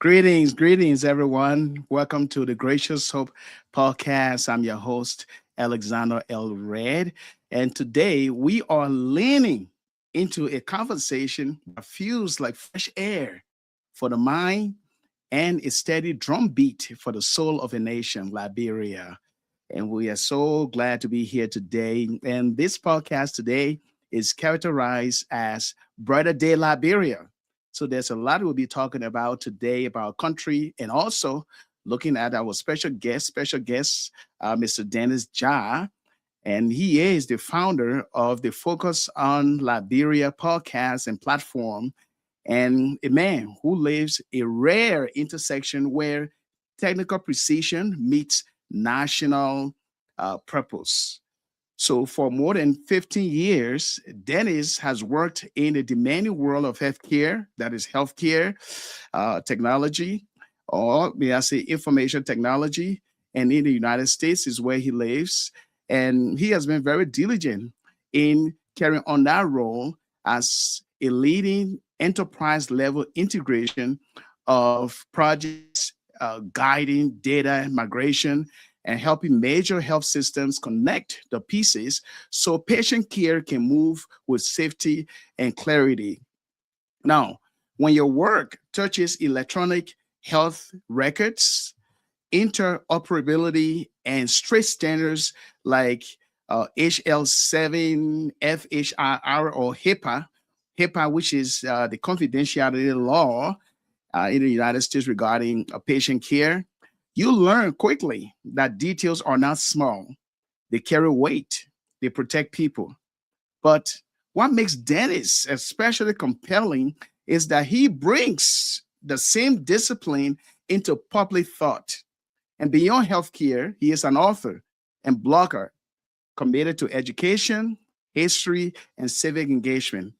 Greetings, everyone. Welcome to the Gracious Hope Podcast. I'm your host, Alexander L. Red. And today we are leaning into a conversation that feels like fresh air for the mind and a steady drumbeat for the soul of a nation, Liberia. And we are so glad to be here today. And this podcast today is characterized as Brighter Day Liberia. So there's a lot we'll be talking about today about our country and also looking at our special guest, Mr. Dennis Jah. And he is the founder of the Focus on Liberia podcast and platform, and a man who lives a rare intersection where technical precision meets national purpose. So, for more than 15 years, Dennis has worked in the demanding world of healthcare, that is, healthcare technology, or may I say, information technology. And in the United States is where he lives. And he has been very diligent in carrying on that role as a leading enterprise level integration of projects, guiding data migration, and helping major health systems connect the pieces so patient care can move with safety and clarity. Now, when your work touches electronic health records, interoperability, and strict standards like HL7, FHIR, or HIPAA, which is the confidentiality law in the United States regarding patient care, you learn quickly that details are not small. They carry weight, they protect people. But what makes Dennis especially compelling is that he brings the same discipline into public thought. And beyond healthcare, he is an author and blogger committed to education, history, and civic engagement.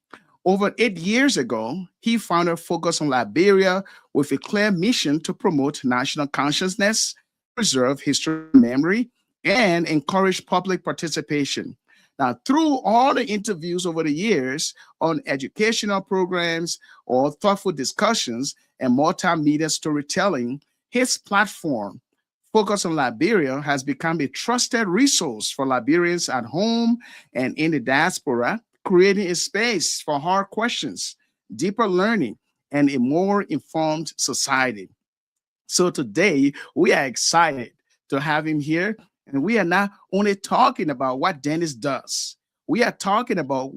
Over 8 years ago, he founded Focus on Liberia with a clear mission to promote national consciousness, preserve historical memory, and encourage public participation. Now, through all the interviews over the years on educational programs or thoughtful discussions and multimedia storytelling, his platform, Focus on Liberia, has become a trusted resource for Liberians at home and in the diaspora, creating a space for hard questions, deeper learning, and a more informed society. So today, we are excited to have him here. And we are not only talking about what Dennis does, we are talking about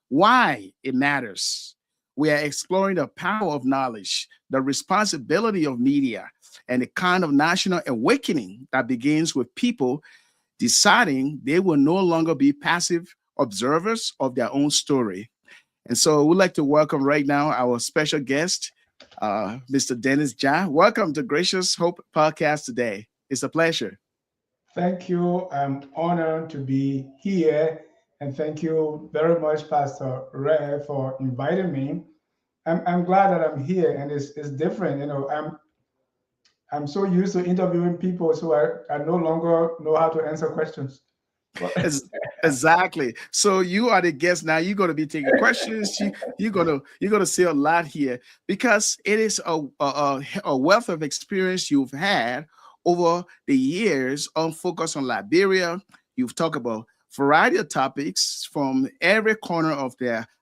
why it matters. We are exploring the power of knowledge, the responsibility of media, and the kind of national awakening that begins with people deciding they will no longer be passive observers of their own story. And so we'd like to welcome right now our special guest, Mr. Dennis Jah. Welcome to Gracious Hope Podcast today. It's a pleasure. Thank you. I'm honored to be here. And thank you very much, Pastor Ray, for inviting me. I'm glad that I'm here and it's different. I'm so used to interviewing people, so I no longer know how to answer questions. But Exactly. So you are the guest now. You're going to be taking questions. You're gonna say a lot here because it is a wealth of experience you've had over the years on Focus on Liberia. You've talked about variety of topics from every corner of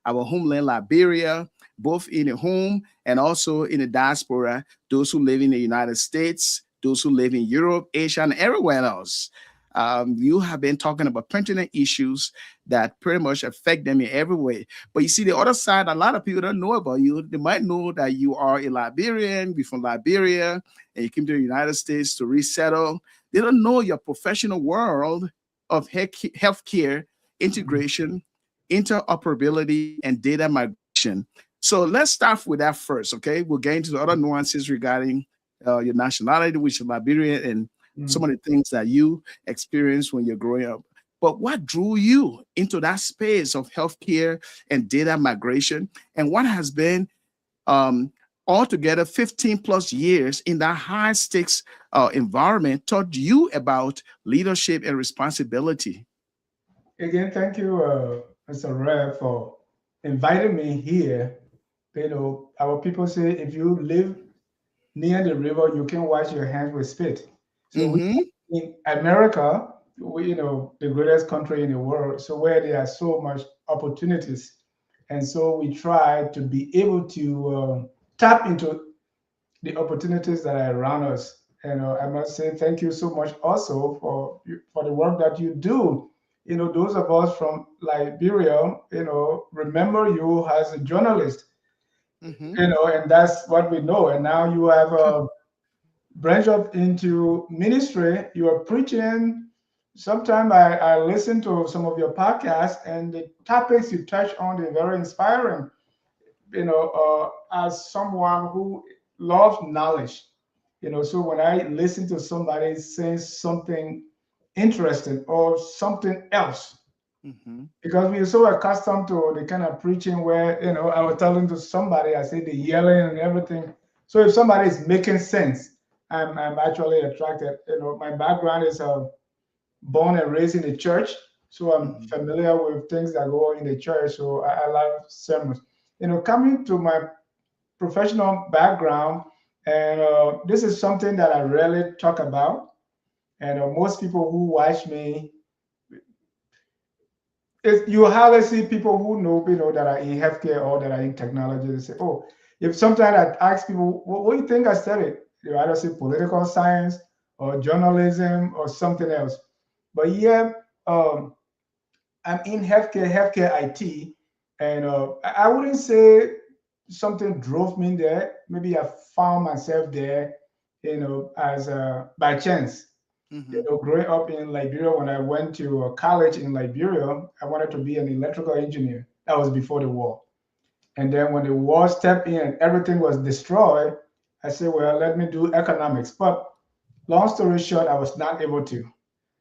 our homeland, Liberia, both in the home and also in the diaspora. Those who live in the United States, those who live in Europe, Asia, and everywhere else. You have been talking about pertinent issues that pretty much affect them in every way. But you see, the other side, a lot of people don't know about you. They might know that you are a Liberian, you're from Liberia, and you came to the United States to resettle. They don't know your professional world of healthcare integration, interoperability, and data migration. So let's start with that first, okay? We'll get into the other nuances regarding your nationality, which is Liberian, and some of the things that you experienced when you're growing up. But what drew you into that space of healthcare and data migration? And what has been altogether 15 plus years in that high stakes environment taught you about leadership and responsibility? again, thank you, Mr. Ray, for inviting me here. Our people say if you live near the river, you can wash your hands with spit. So we Mm-hmm. in America, we, the greatest country in the world, so where there are so much opportunities, and so we try to be able to tap into the opportunities that are around us. And I must say thank you so much also for the work that you do. Those of us from Liberia, remember you as a journalist, Mm-hmm. and that's what we know. And now you have branched up into ministry. You are preaching. Sometimes I listen to some of your podcasts, and the topics you touch on are very inspiring. As someone who loves knowledge, so when I listen to somebody saying something interesting or something else, Mm-hmm. because we're so accustomed to the kind of preaching where, I was telling to somebody, I say the yelling and everything. So if somebody is making sense, I'm actually attracted. My background is born and raised in the church, so I'm Mm-hmm. familiar with things that go on in the church. So I love sermons. Coming to my professional background, and this is something that I rarely talk about. And most people who watch me, you hardly see people who know, that are in healthcare or that are in technology. They say, "Oh," if sometimes I ask people, "What do you think I studied?" They either say political science or journalism or something else. But yeah, um, I'm in healthcare IT, and I wouldn't say something drove me there. Maybe I found myself there, as by chance. Mm-hmm. Growing up in Liberia, when I went to college in Liberia, I wanted to be an electrical engineer. That was before the war. And then when the war stepped in and everything was destroyed, I said, well, let me do economics. But long story short, I was not able to.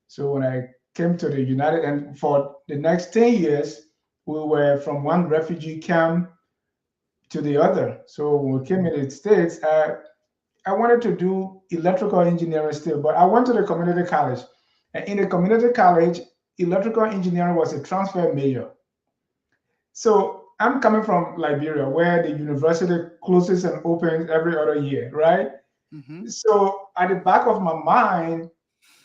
So when I came to the United, and for the next 10 years, we were from one refugee camp to the other. So when we came in the States, I wanted to do electrical engineering still, but I went to the community college. And in the community college, electrical engineering was a transfer major. So I'm coming from Liberia, where the university closes and opens every other year, right? Mm-hmm. So at the back of my mind,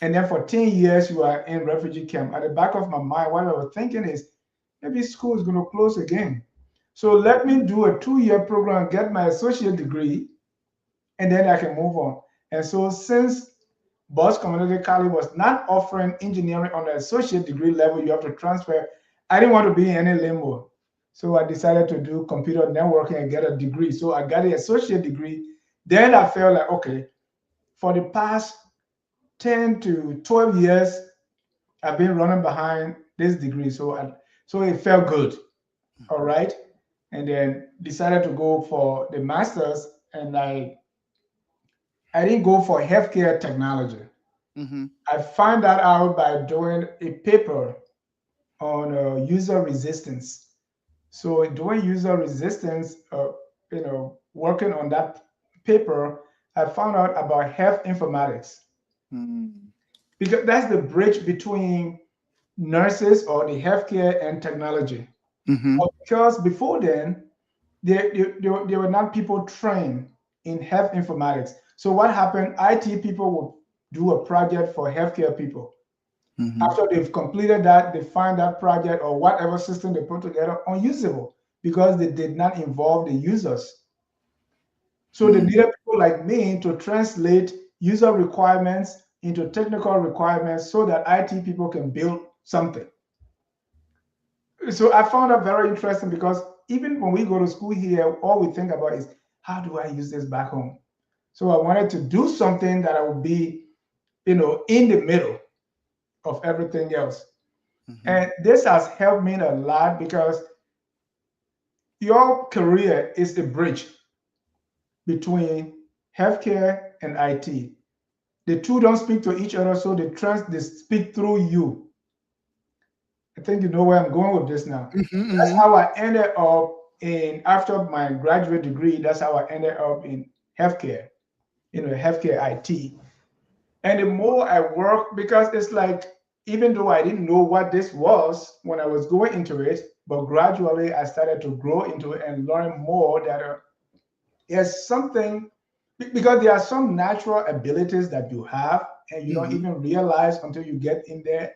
and then for 10 years, you are in refugee camp. At the back of my mind, what I was thinking is maybe school is going to close again. So let me do a 2-year program, get my associate degree, and then I can move on. And so since Boss Community College was not offering engineering on the associate degree level, you have to transfer. I didn't want to be in any limbo. So I decided to do computer networking and get a degree. So I got the associate degree. Then I felt like, okay, for the past 10 to 12 years, I've been running behind this degree. So it felt good. All right. And then decided to go for the master's, and I didn't go for healthcare technology. Mm-hmm. I found that out by doing a paper on user resistance. So doing user resistance, working on that paper, I found out about health informatics, Mm-hmm. because that's the bridge between nurses or the healthcare and technology. Mm-hmm. But because before then, there were not people trained in health informatics. So what happened? IT people would do a project for healthcare people. Mm-hmm. After they've completed that, they find that project or whatever system they put together unusable because they did not involve the users. So they needed people like me to translate user requirements into technical requirements so that IT people can build something. So I found that very interesting because even when we go to school here, all we think about is how do I use this back home? So I wanted to do something that I would be, in the middle of everything else. Mm-hmm. And this has helped me a lot because your career is the bridge between healthcare and IT. The two don't speak to each other, so they speak through you. I think you know where I'm going with this now. That's Mm-hmm. how I ended up in after my graduate degree. That's how I ended up in healthcare, healthcare IT. And the more I work, because it's like even though I didn't know what this was when I was going into it, but gradually I started to grow into it and learn more that there's something Because there are some natural abilities that you have and you don't Mm-hmm. even realize until you get in there.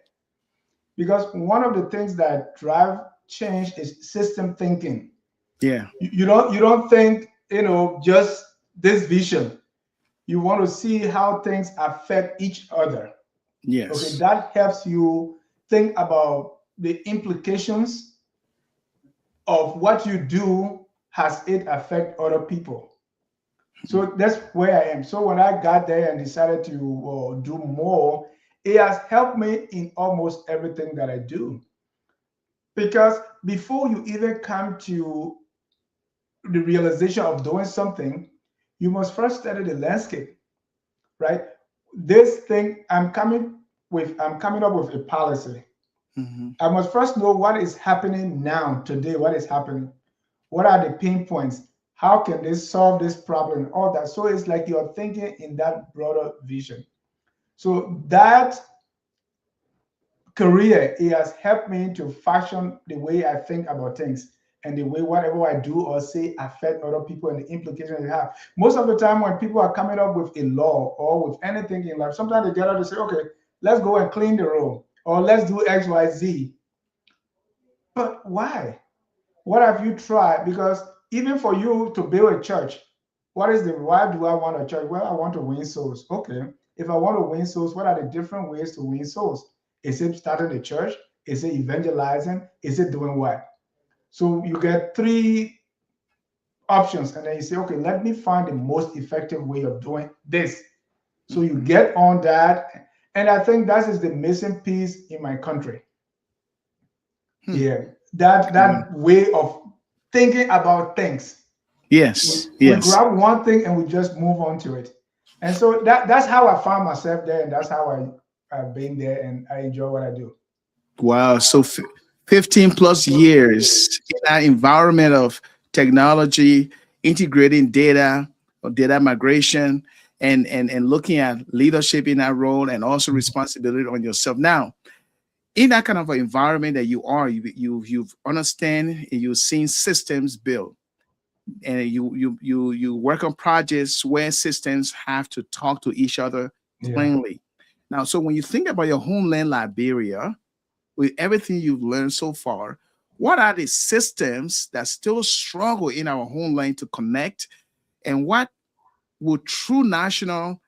Because one of the things that drive change is system thinking. Yeah. You don't think, just this vision. You want to see how things affect each other. Okay, Yes. that helps you think about the implications of what you do, has it affect other people. So that's where I am. So when I got there and decided to do more, it has helped me in almost everything that I do. Because before you even come to the realization of doing something, you must first study the landscape, right? This thing I'm coming up with a policy. Mm-hmm. I must first know what is happening now, today, what is happening. What are the pain points? How can they solve this problem? All that. So it's like you're thinking in that broader vision. So that career, it has helped me to fashion the way I think about things and the way whatever I do or say affect other people and the implications they have. Most of the time when people are coming up with a law or with anything in life, sometimes they get out to say, okay, let's go and clean the road or let's do X, Y, Z. But why? What have you tried? Because even for you to build a church, why do I want a church? Well, I want to win souls. Okay. If I want to win souls, what are the different ways to win souls? Is it starting a church? Is it evangelizing? Is it doing what? So you get three options, and then you say, okay, let me find the most effective way of doing this. So you Mm-hmm. get on that. And I think that is the missing piece in my country. Hmm. Yeah. That Wow. that way of thinking about things. Yes. We Yes. grab one thing and we just move on to it. And so that's how I found myself there, and that's how I've been there, and I enjoy what I do. Wow. So 15 plus years in that environment of technology, integrating data or data migration, and looking at leadership in that role and also responsibility on yourself. Now, in that kind of an environment that you are, you've understand and you've seen systems built, and you work on projects where systems have to talk to each other Yeah. plainly. Now, so when you think about your homeland, Liberia, with everything you've learned so far, what are the systems that still struggle in our homeland to connect, and what would true national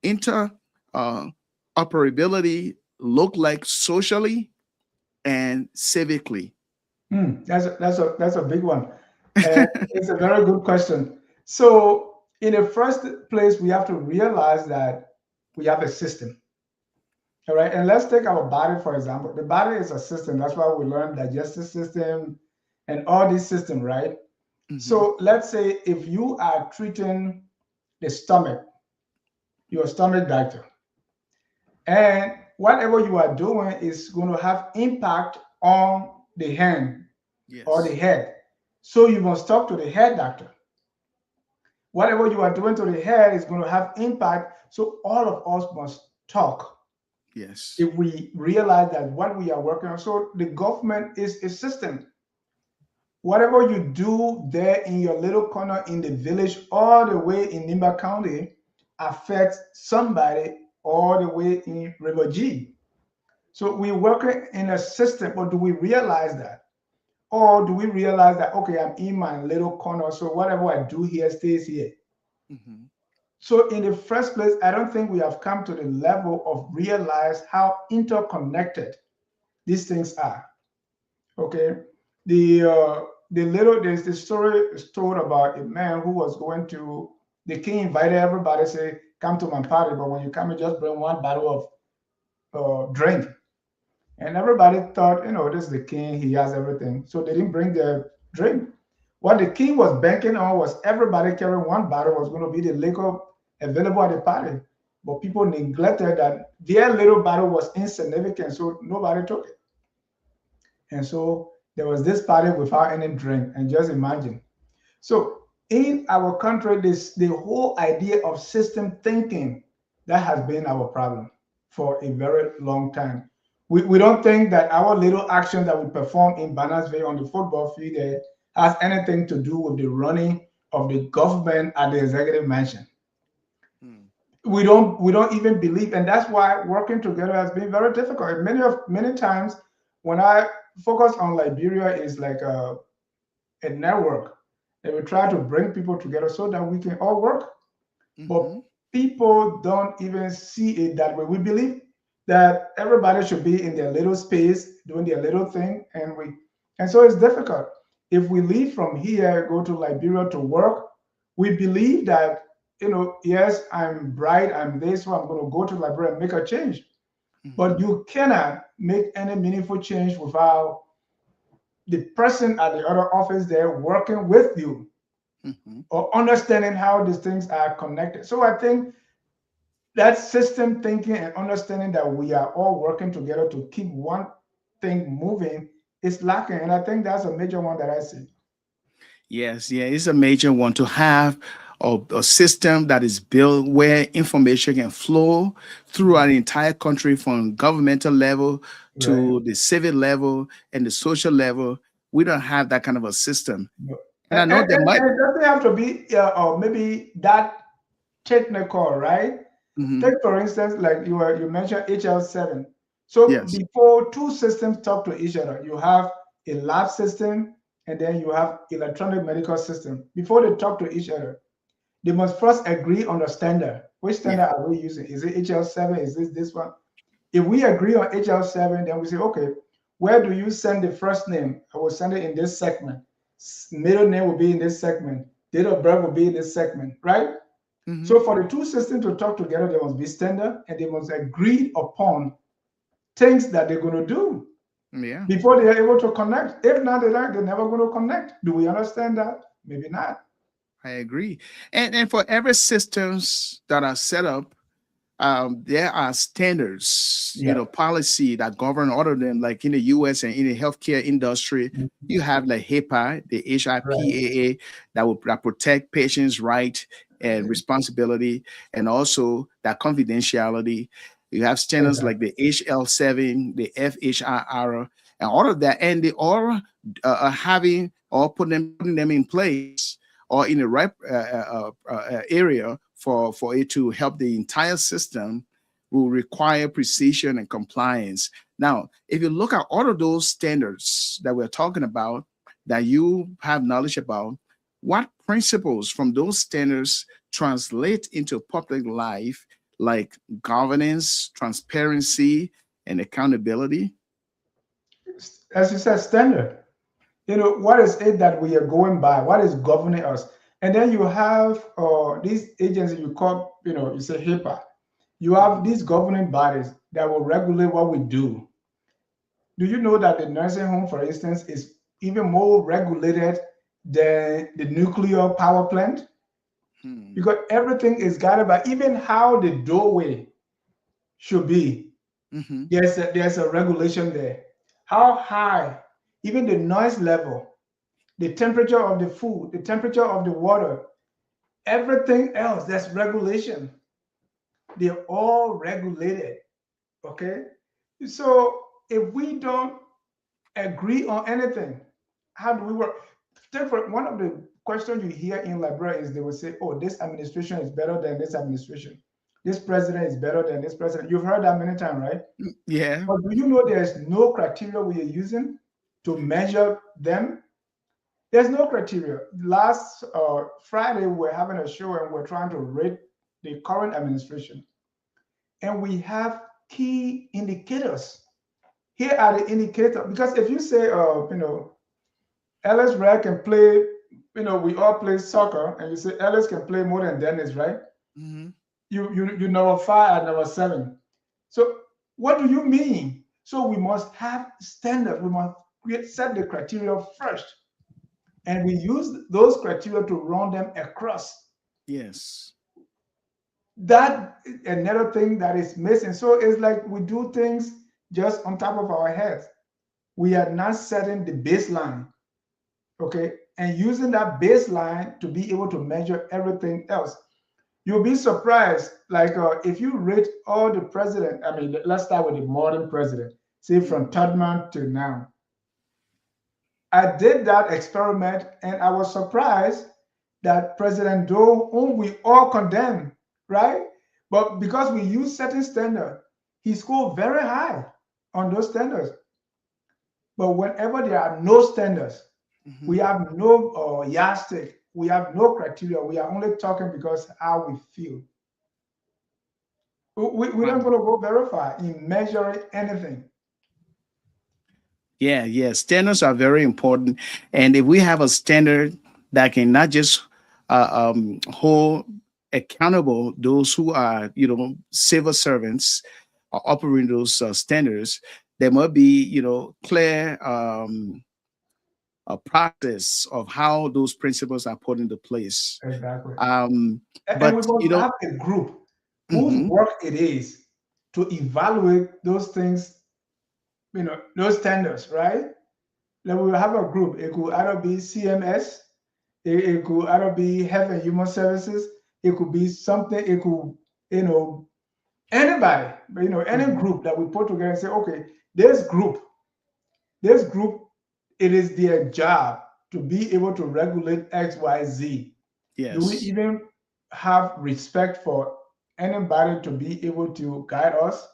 inter uh, operability look like socially and civically? That's a big one. And it's a very good question. So in the first place, we have to realize that we have a system. All right. And let's take our body, for example. The body is a system. That's why we learn digestive system and all these systems, right? Hmm. So let's say if you are treating the stomach, you're a stomach doctor, and whatever you are doing is going to have impact on the hand or the Yes. head. So you must talk to the head doctor. Whatever you are doing to the head is going to have impact. So all of us must talk Yes. if we realize that what we are working on. So the government is a system. Whatever you do there in your little corner in the village, all the way in Nimba County, affects somebody all the way in River G. So we're working in a system, but do we realize that? Or do we realize that, okay, I'm in my little corner, so whatever I do here stays here? Hmm. So in the first place, I don't think we have come to the level of realize how interconnected these things are. Okay, there's the story is told about a man who was going to the king invited everybody, say, come to my party, but when you come, you just bring one bottle of drink. And everybody thought, this is the king, he has everything. So they didn't bring their drink. What the king was banking on was everybody carrying one bottle was going to be the liquor available at the party. But people neglected that their little bottle was insignificant, so nobody took it. And so there was this party without any drink. And just imagine. So in our country, this the whole idea of system thinking that has been our problem for a very long time. We don't think that our little action that we perform in Bannersville on the football field has anything to do with the running of the government at the executive mansion. we don't even believe, and that's why working together has been very difficult. And many times when I focus on Liberia is like a network, and we try to bring people together so that we can all work. But Mm-hmm. people don't even see it that way. We believe that everybody should be in their little space doing their little thing, and so it's difficult. If we leave from here, go to Liberia to work, we believe that, yes, I'm bright, I'm this, so I'm going to go to Liberia and make a change. But Mm-hmm. you cannot make any meaningful change without the person at the other office there working with you Mm-hmm. or understanding how these things are connected. So I think that system thinking and understanding that we are all working together to keep one thing moving is lacking. And I think that's a major one that I see. Yes, yeah, it's a major one to have a system that is built where information can flow throughout the entire country from governmental level Right. to the civic level and the social level. We don't have that kind of a system. And I And, know and, there and might. and it doesn't have to be, or maybe that technical, right? Mhm. Take for instance, like you mentioned HL7. So Yes. before two systems talk to each other, you have a lab system and then you have electronic medical system. Before they talk to each other, they must first agree on the standard. Which Yeah. standard are we using? Is it HL7? Is this one? If we agree on HL7, then we say, okay, where do you send the first name? I will send it in this segment. Middle name will be in this segment. Date of birth will be in this segment, right? Hmm. So for the two systems to talk together, they must be standard and they must agree upon things that they're going to do Yeah. before they are able to connect. If not, they're never going to connect. Do we understand that? Maybe not. I agree. And for every systems that are set up, there are standards, Yeah. policy that govern all of them. Like in the U.S. and in the healthcare industry, you have like HIPAA, the Right. HIPAA, that protect patients' right and responsibility, and also that confidentiality. You have standards like Exactly. the HL7, the FHIR, and all of that, and they all are having or putting them in place or in the right area for it to help the entire system will require precision and compliance. Now, if you look at all of those standards that we're talking about, that you have knowledge about, what principles from those standards translate into public life, like governance, transparency, and accountability? As you said, standard. What is it that we are going by? What is governing us? And then you have these agencies you call, you say HIPAA. You have Mhm. these governing bodies that will regulate what we do. Do you know that the nursing home, for instance, is even more regulated than the nuclear power plant? Hmm. Because everything is guided by even how the doorway should be. Mhm. There's a regulation there. How high, even the noise level, the temperature of the food, the temperature of the water, everything else, that's regulation. They're all regulated. Okay. So if we don't agree on anything, how do we work? Take for one of the questions you hear in Liberia is they will say, "Oh, this administration is better than this administration. This president is better than this president." You've heard that many times, right? Yeah. But do you know there's no criteria we are using to measure them? There's no criteria. Last Friday, we are having a show and we're trying to rate the current administration, and we have key indicators. Here are the indicators because if you say, Ellis Red can play, we all play soccer, and you say Ellis can play more than Dennis, right? Mhm. You number five and number seven. So what do you mean? So we must have standards. We must set the criteria first, and we use those criteria to run them across. Yes. That another thing that is missing. So it's like we do things just on top of our heads. We are not setting the baseline, okay, and using that baseline to be able to measure everything else. You'll be surprised, like if you rate all the president. I mean, let's start with the modern president, say from Mhm. Tubman to now. I did that experiment, and I was surprised that President Doe, whom we all condemn, right? But because we use certain standard, he scored very high on those standards. But whenever there are no standards, we have no yardstick, we have no criteria, we are only talking because how we feel. We don't Wow. going to go very far in measuring anything. Yeah, yeah. Standards are very important. And if we have a standard that can not just hold accountable those who are, civil servants are operating those standards, there must be, clear a process of how those principles are put into place. Exactly. Um, And we but, must have a group whose mhm, work it is to evaluate those things, those standards, right? Like we will have a group. It could either be CMS, it could either be Health and Human Services, it could be something, it could, you know, anybody, but any mhm. group that we put together and say, okay, this group, it is their job to be able to regulate X, Y, Z. Do we Yes. even have respect for anybody to be able to guide us?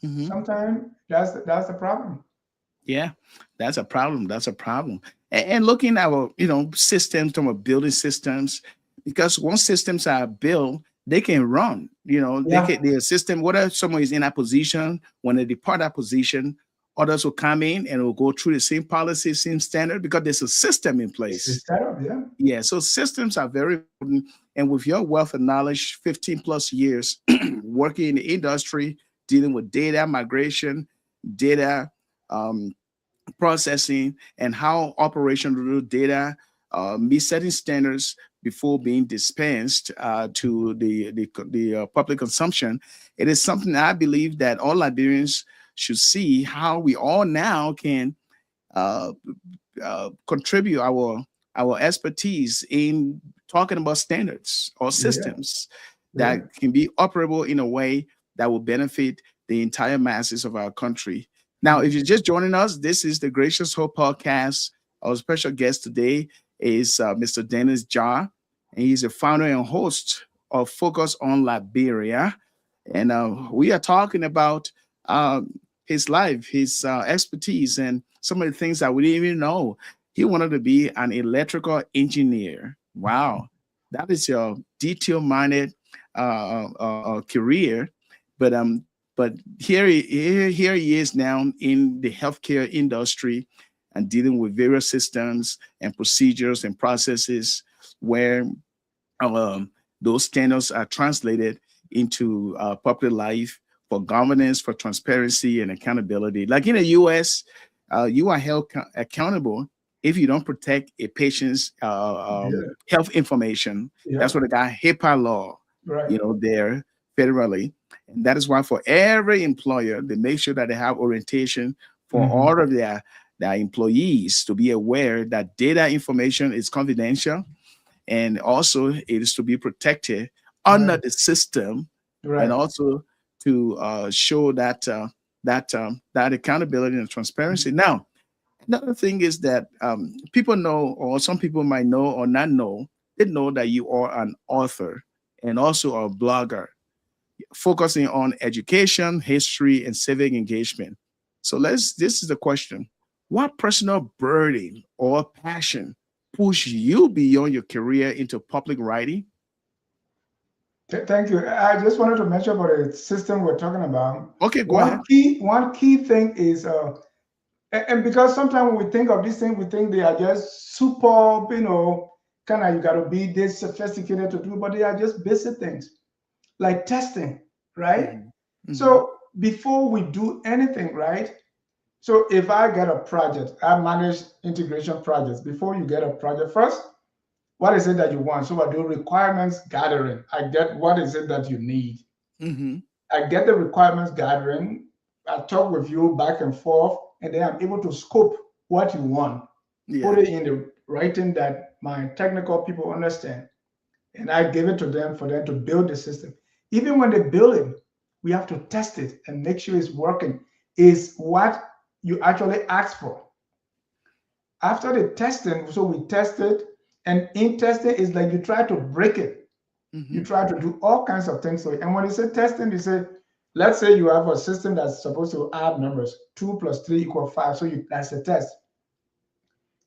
Mhm. Sometimes that's the problem. Yeah, that's a problem. That's a problem. And looking at our, systems, from our building systems, because once systems are built, they can run. They Yeah, can their system. Whether someone is in a position, when they depart that position, others will come in and will go through the same policy, same standard, because there's a system in it's place. set up. Yeah, Yeah, so systems are very important. And with your wealth of knowledge, 15 plus years working in the industry, dealing with data migration, data um, processing, and how operational data meet certain standards before being dispensed to the public consumption. It is something I believe that all Liberians should see how we all now can uh, contribute our expertise in talking about standards or yeah, systems yeah. that can be operable in a way that will benefit the entire masses of our country. Now, if you're just joining us, this is the Gracious Hope Podcast. Our special guest today is Mr. Dennis Jah, and he's the founder and host of Focus on Liberia. And we are talking about his life, his expertise, and some of the things that we didn't even know. He wanted to be an electrical engineer. Wow, that is your detail-minded career. But here he is now in the healthcare industry and dealing with various systems and procedures and processes where those standards are translated into public life for governance, for transparency and accountability. Like in the U.S., you are held accountable if you don't protect a patient's Yeah, health information. yeah, That's what they got HIPAA law, right. there federally. And that is why for every employer, they make sure that they have orientation for Hmm. all of their employees to be aware that data information is confidential, and also it is to be protected Right, under the system, and right. also to show that accountability and transparency. Now, another thing is that people know, or some people might know or not know, they know that you are an author and also a blogger, focusing on education, history, and civic engagement. So this is the question. What personal burden or passion push you beyond your career into public writing? Thank you. I just wanted to mention about the system we're talking about. Okay, go One ahead. key thing is, and because sometimes when we think of these things, we think they are just super, kind of you got to be this sophisticated to do, but they are just basic things like testing, right? Mhm. Mhm. So before we do anything, right? So if I get a project, I manage integration projects. Before you get a project, first, what is it that you want? So I do requirements gathering. I get what is it that you need. Mhm. I get the requirements gathering. I talk with you back and forth, and then I'm able to scope what you want, put Yeah. it in the writing that my technical people understand, and I give it to them for them to build the system. Even when they build it, we have to test it and make sure it's working. Is what you actually asked for. After the testing, so we test it, and in testing is like you try to break it. You try to do all kinds of things to it. And when they say testing, they say, let's say you have a system that's supposed to add numbers, 2 plus 3 equal 5. So that's a test.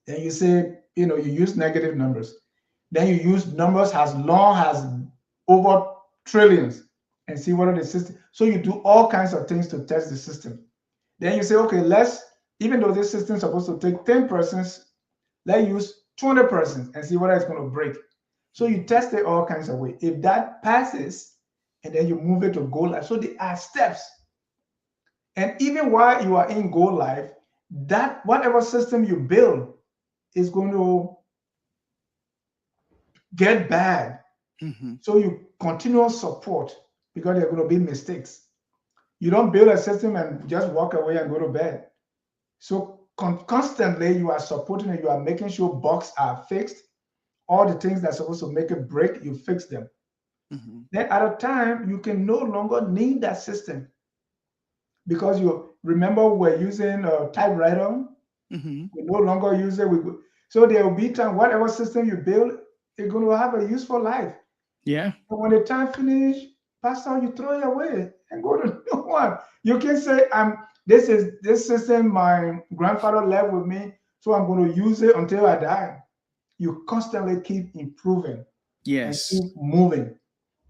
Then you say, you use negative numbers. Then you use numbers as long as over trillions and see what are the system. So you do all kinds of things to test the system. Then you say, okay, even though this system is supposed to take 10 persons, let's use 200 persons and see whether it's going to break. So you test it all kinds of ways. If that passes, and then you move it to go live. So there are steps. And even while you are in go live, that whatever system you build is going to get bad. So you continue support because there are going to be mistakes. You don't build a system and just walk away and go to bed. So constantly you are supporting it. You are making sure bugs are fixed. All the things that's supposed to make it break, you fix them. Then at a time, you can no longer need that system because you remember we're using a typewriter. We no longer use it. So there will be time, whatever system you build, it's going to have a useful life. Yeah. But when the time finish, Pastor, you throw it away and go to new one. You can say, this system my grandfather left with me, so I'm going to use it until I die. You constantly keep improving. Yes. And keep moving.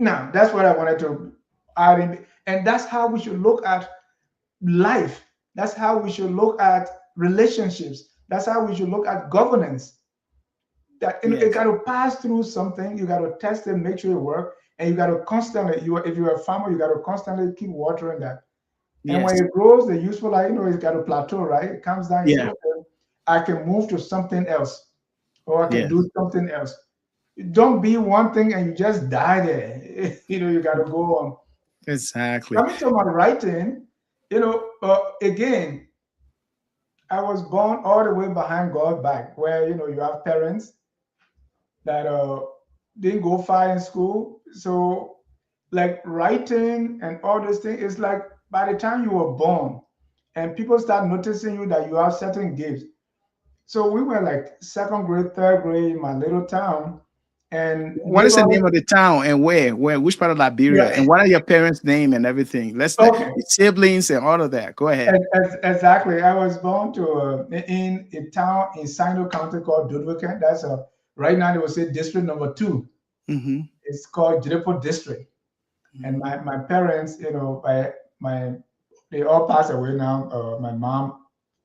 Now, that's what I wanted to add in. And that's how we should look at life. That's how we should look at relationships. That's how we should look at governance. That you got to pass through something. You got to test it, make sure it works. And you got to constantly, if you're a farmer, you got to constantly keep watering that. And when it grows, the useful life, it's got to plateau, right? It comes down. Yeah. Okay, I can move to something else, or I can do something else. Don't be one thing and you just die there. You got to go on. Exactly. Coming to my writing, again, I was born all the way behind God's back, where you have parents that didn't go far in school. So, like writing and all those things, it's like by the time you were born, and people start noticing you that you have certain gifts. So we were like second grade, third grade in my little town. And what is the name of the town and where? Which part of Liberia? And what are your parents' name and everything? Siblings and all of that. Go ahead. Exactly. I was born in a town in Sino County called Dudwiken. That's right now they will say district number 2. It's called Jirepo District. And my parents, they all passed away now. My mom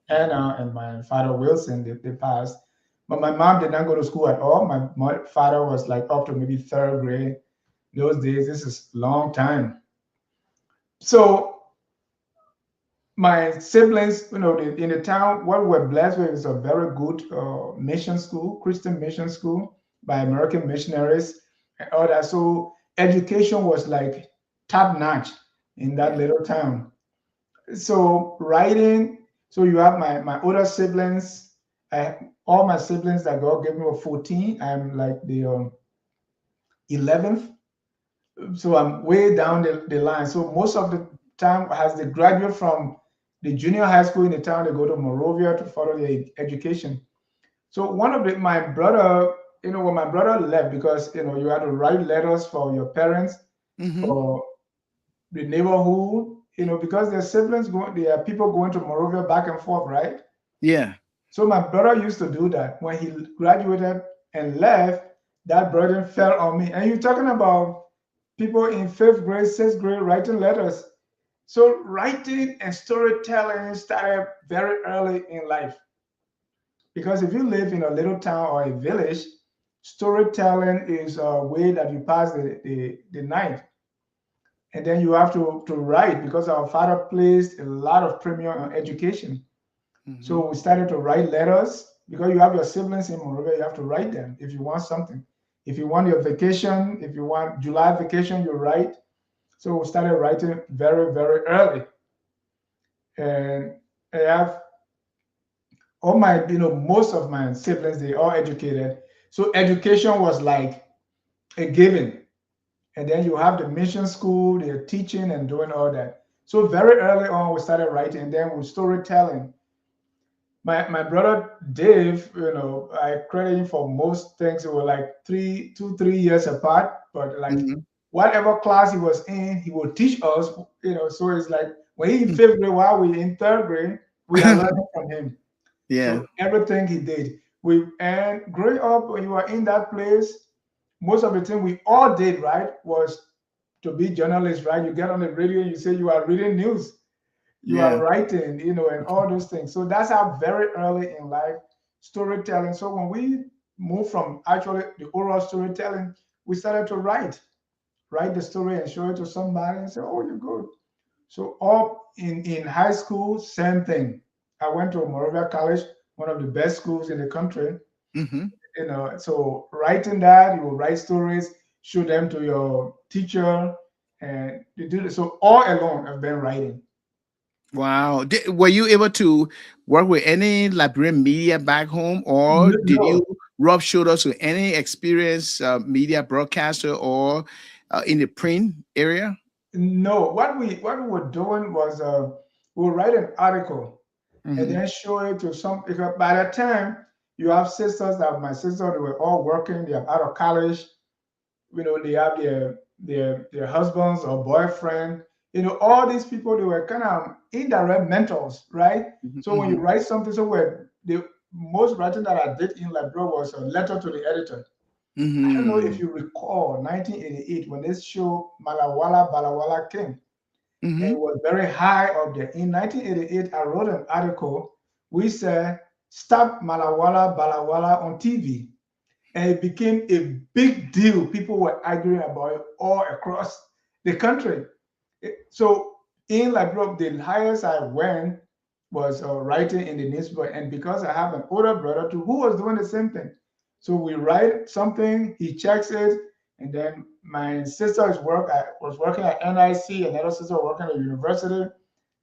Anna and my father Wilson, they passed. But my mom did not go to school at all. My father was like up to maybe third grade. Those days, this is a long time. So my siblings, in the town, what we're blessed with is a very good mission school, Christian mission school by American missionaries and all that. So education was like top notch in that little town. So writing, so you have my older siblings, all my siblings that God gave me were 14. I'm like the 11th. So I'm way down the line. So most of the time, as they graduate from the junior high school in the town, they go to Monrovia to follow their education. So my brother, when my brother left, because, you had to write letters for your parents, for the neighborhood, because their siblings, there are people going to Monrovia back and forth, right? Yeah. So my brother used to do that. When he graduated and left, that burden fell on me. And you're talking about people in 5th grade, 6th grade writing letters. So writing and storytelling started very early in life. Because if you live in a little town or a village, storytelling is a way that you pass the night. And then you have to write, because our father placed a lot of premium on education. So we started to write letters, because you have your siblings in Monrovia, you have to write them if you want something. If you want your vacation, if you want July vacation, you write. So we started writing very, very early. And I have all my, most of my siblings, they all educated. So education was like a given. And then you have the mission school, they're teaching and doing all that. So very early on, we started writing, and then with storytelling. My brother Dave, I credit him for most things. It were like 3 years apart. but like Mhm. whatever class he was in, he would teach us, So it's like when he in fifth grade, while we in third grade, we are learning from him. Yeah. So everything he did, and growing up when you were in that place, most of the thing we all did, right, was to be journalists, right? You get on the radio, you say you are reading news, you are Yeah. writing, and all those things. So that's how very early in life storytelling. So when we moved from actually the oral storytelling, we started to write the story and show it to somebody and say, oh, you're good. So all in high school, same thing. I went to Morovia College, one of the best schools in the country. Mhm. So writing that, you will write stories, show them to your teacher, and you do this. So all along, I've been writing. Wow. Were you able to work with any Liberian media back home, or did No, you rub shoulders with any experienced media broadcaster or in the print area? no. What we were doing was we would write an article and Hmm. then show it to some, because by the time you have sisters, that my sisters, they were all working, they are out of college, they have their husbands or boyfriend, all these people, they were kind of indirect mentors, right? So when you Hmm. write something, so where the most writing that I did in Liberia was a letter to the editor. I don't know if Hmm. you recall 1988 when this show Malawala Balawala came, and it Hmm. was very high up there. In 1988, I wrote an article. We said, "Stop Malawala Balawala on TV." And it became a big deal. People were arguing about it all across the country. So in Liberia, the highest I went was writing in the newspaper, and because I have an older brother too who was doing the same thing, so we write something, he checks it, and then my sister's was working at NIC, another sister working at university.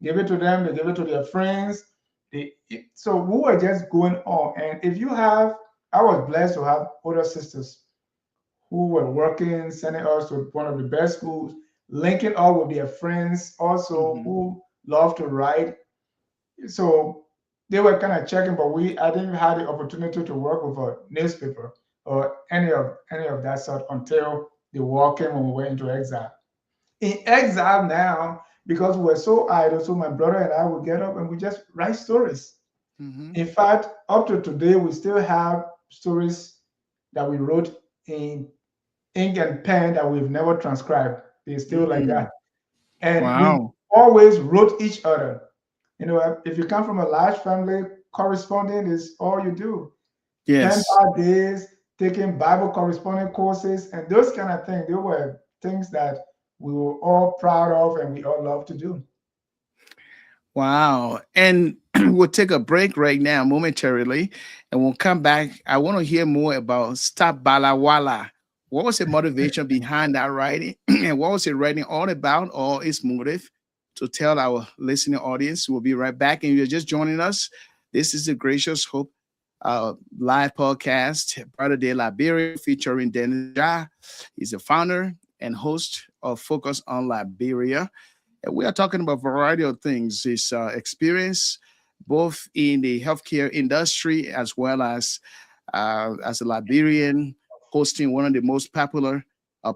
Give it to them, they give it to their friends. So we were just going on, and if you have, I was blessed to have older sisters who were working, sending us to one of the best schools, linking up with their friends also Hmm. who love to write. So they were kind of checking, but I didn't have the opportunity to work with a newspaper or any of that sort until the war came when we went into exile. In exile now, because we were so idle, so my brother and I would get up and we just write stories. Hmm. In fact, up to today, we still have stories that we wrote in ink and pen that we've never transcribed. They're still like Hmm. that. And we Wow. always wrote each other. If you come from a large family, corresponding is all you do. Pen Yes. pal days, taking Bible corresponding courses, and those kind of things. They were things that we were all proud of and we all love to do. Wow. And we'll take a break right now momentarily and we'll come back. I want to hear more about Stop Balawala. What was the motivation behind that writing? And what was the writing all about, or its motive? To tell our listening audience. We'll be right back. And you're just joining us. This is the Gracious Hope live podcast, Brother de Liberia, featuring Dennis Jah. He's the founder and host of Focus on Liberia. And we are talking about a variety of things. His experience, both in the healthcare industry as a Liberian, hosting one of the most popular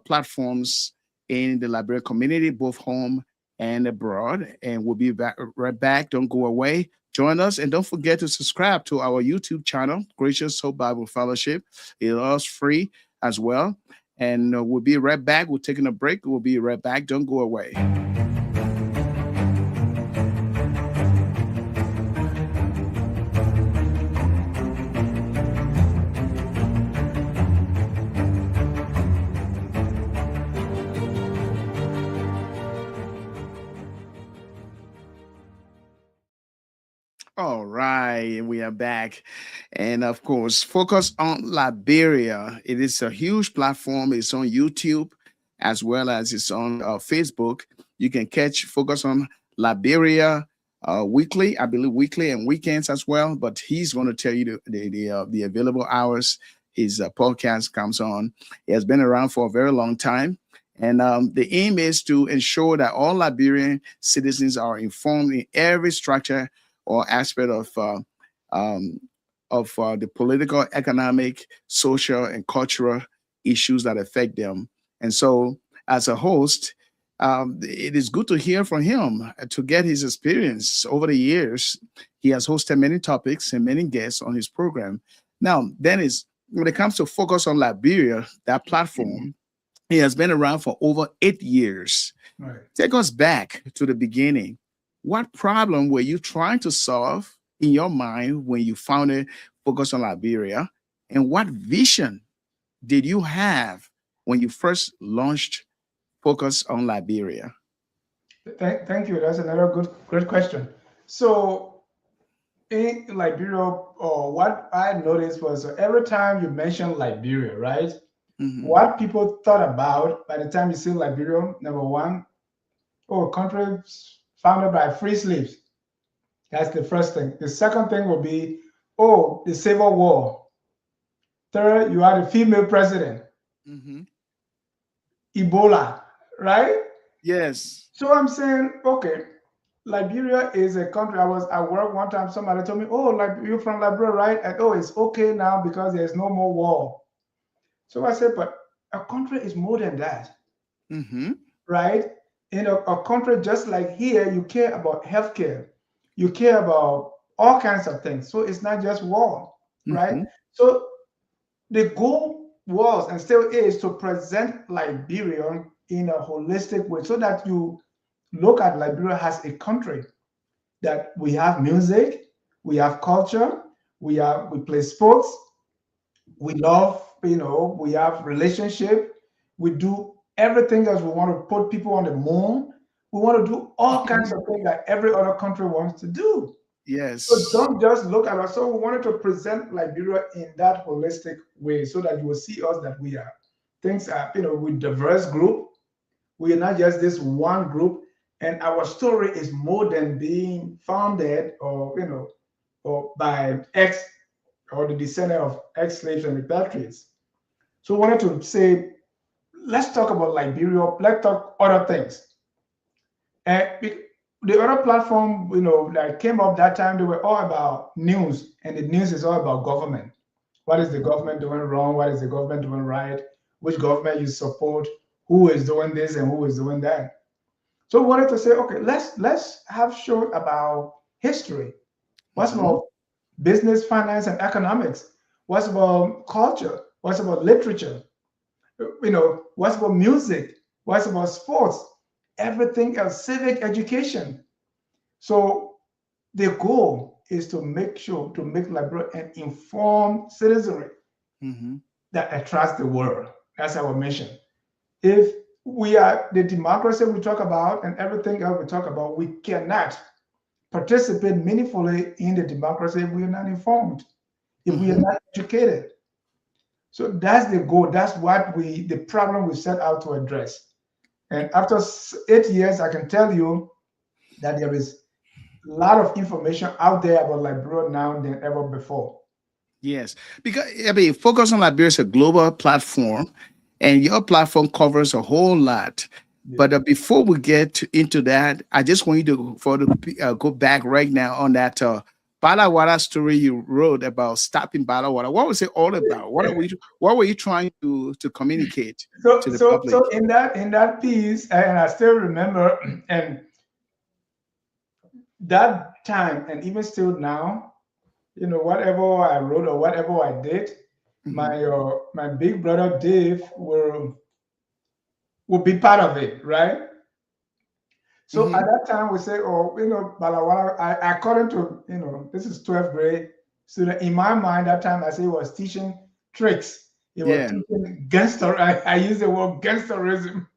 platforms in the Liberian community, both home and abroad. And we'll be back right back. Don't go away. Join us and don't forget to subscribe to our YouTube channel, Gracious Hope Bible Fellowship. It is free as well. And we'll be right back. We're taking a break. We'll be right back. Don't go away. All right, we are back. And of course, Focus on Liberia. It is a huge platform. It's on YouTube as well as it's on Facebook. You can catch Focus on Liberia weekly, I believe weekly and weekends as well. But he's going to tell you the available hours his podcast comes on. It has been around for a very long time. And the aim is to ensure that all Liberian citizens are informed in every structure or aspect um, of the political, economic, social, and cultural issues that affect them. And so, as a host, it is good to hear from him to get his experience over the years. He has hosted many topics and many guests on his program. Now, Dennis, when it comes to Focus on Liberia, that platform, he has been around for over 8 years. Right. Take us back to the beginning. What problem were you trying to solve in your mind when you founded Focus on Liberia? And what vision did you have when you first launched Focus on Liberia? Thank you. That's another good question. So in Liberia, what I noticed was every time you mention Liberia, right? Mhm. What people thought about by the time you say Liberia, number one, oh, country founded by free slaves. That's the first thing. The second thing will be, oh, the Civil War. Third, you are the female president, Mhm. Ebola, right? Yes. So I'm saying, okay, Liberia is a country. I was at work one time. Somebody told me, "Oh, like you're from Liberia, right?" And oh, it's okay now because there's no more war. So I said, "But a country is more than that, Mhm. right? In a country just like here, you care about healthcare, you care about all kinds of things. So it's not just war, right? Mhm. So the goal was and still is to present Liberia in a holistic way, so that you look at Liberia as a country that we have music, we have culture, we play sports, we love, we have relationship, we do everything else. We want to put people on the moon. We want to do all kinds of things that every other country wants to do. So Yes. don't just look at us. So we wanted to present Liberia in that holistic way, so that you will see us that we are things are, we diverse group. We are not just this one group, and our story is more than being founded or by ex or the descendant of ex-slaves and repatriates. So I wanted to say, let's talk about Liberia. Let's talk other things. And the other platform, that came up that time, they were all about news, and the news is all about government. What is the government doing wrong? What is the government doing right? Which government you support? Who is doing this and who is doing that? So we wanted to say, okay, let's have show about history. What's Mhm. about business, finance, and economics? What's about culture? What's about literature? What's about music? What's about sports? Everything else, civic education. So the goal is to make sure to make Liberia an informed citizenry Mhm. that attracts the world. That's our mission. If we are the democracy we talk about and everything else we talk about, we cannot participate meaningfully in the democracy if we are not informed, if we are Mhm. not educated. So that's the goal. That's what the problem we set out to address. And after 8 years, I can tell you that there is a lot of information out there about Liberia now than ever before. Yes, because I mean, Focus on Liberia is a global platform, and your platform covers a whole lot. Yeah. But before we into that, I just want you to go back right now on that Balawara story you wrote about stopping Balawara. What was it all about? What were you trying to communicate So to the so public? so in that piece, and I still remember, and that time, and even still now, whatever I wrote or whatever I did, Mhm. my big brother Dave will be part of it, right? So at Mhm. that time we say, oh, Balawala, according to, this is 12th grade student. In my mind, that time I say he was teaching tricks. He was Yeah. teaching gangster. I use the word gangsterism.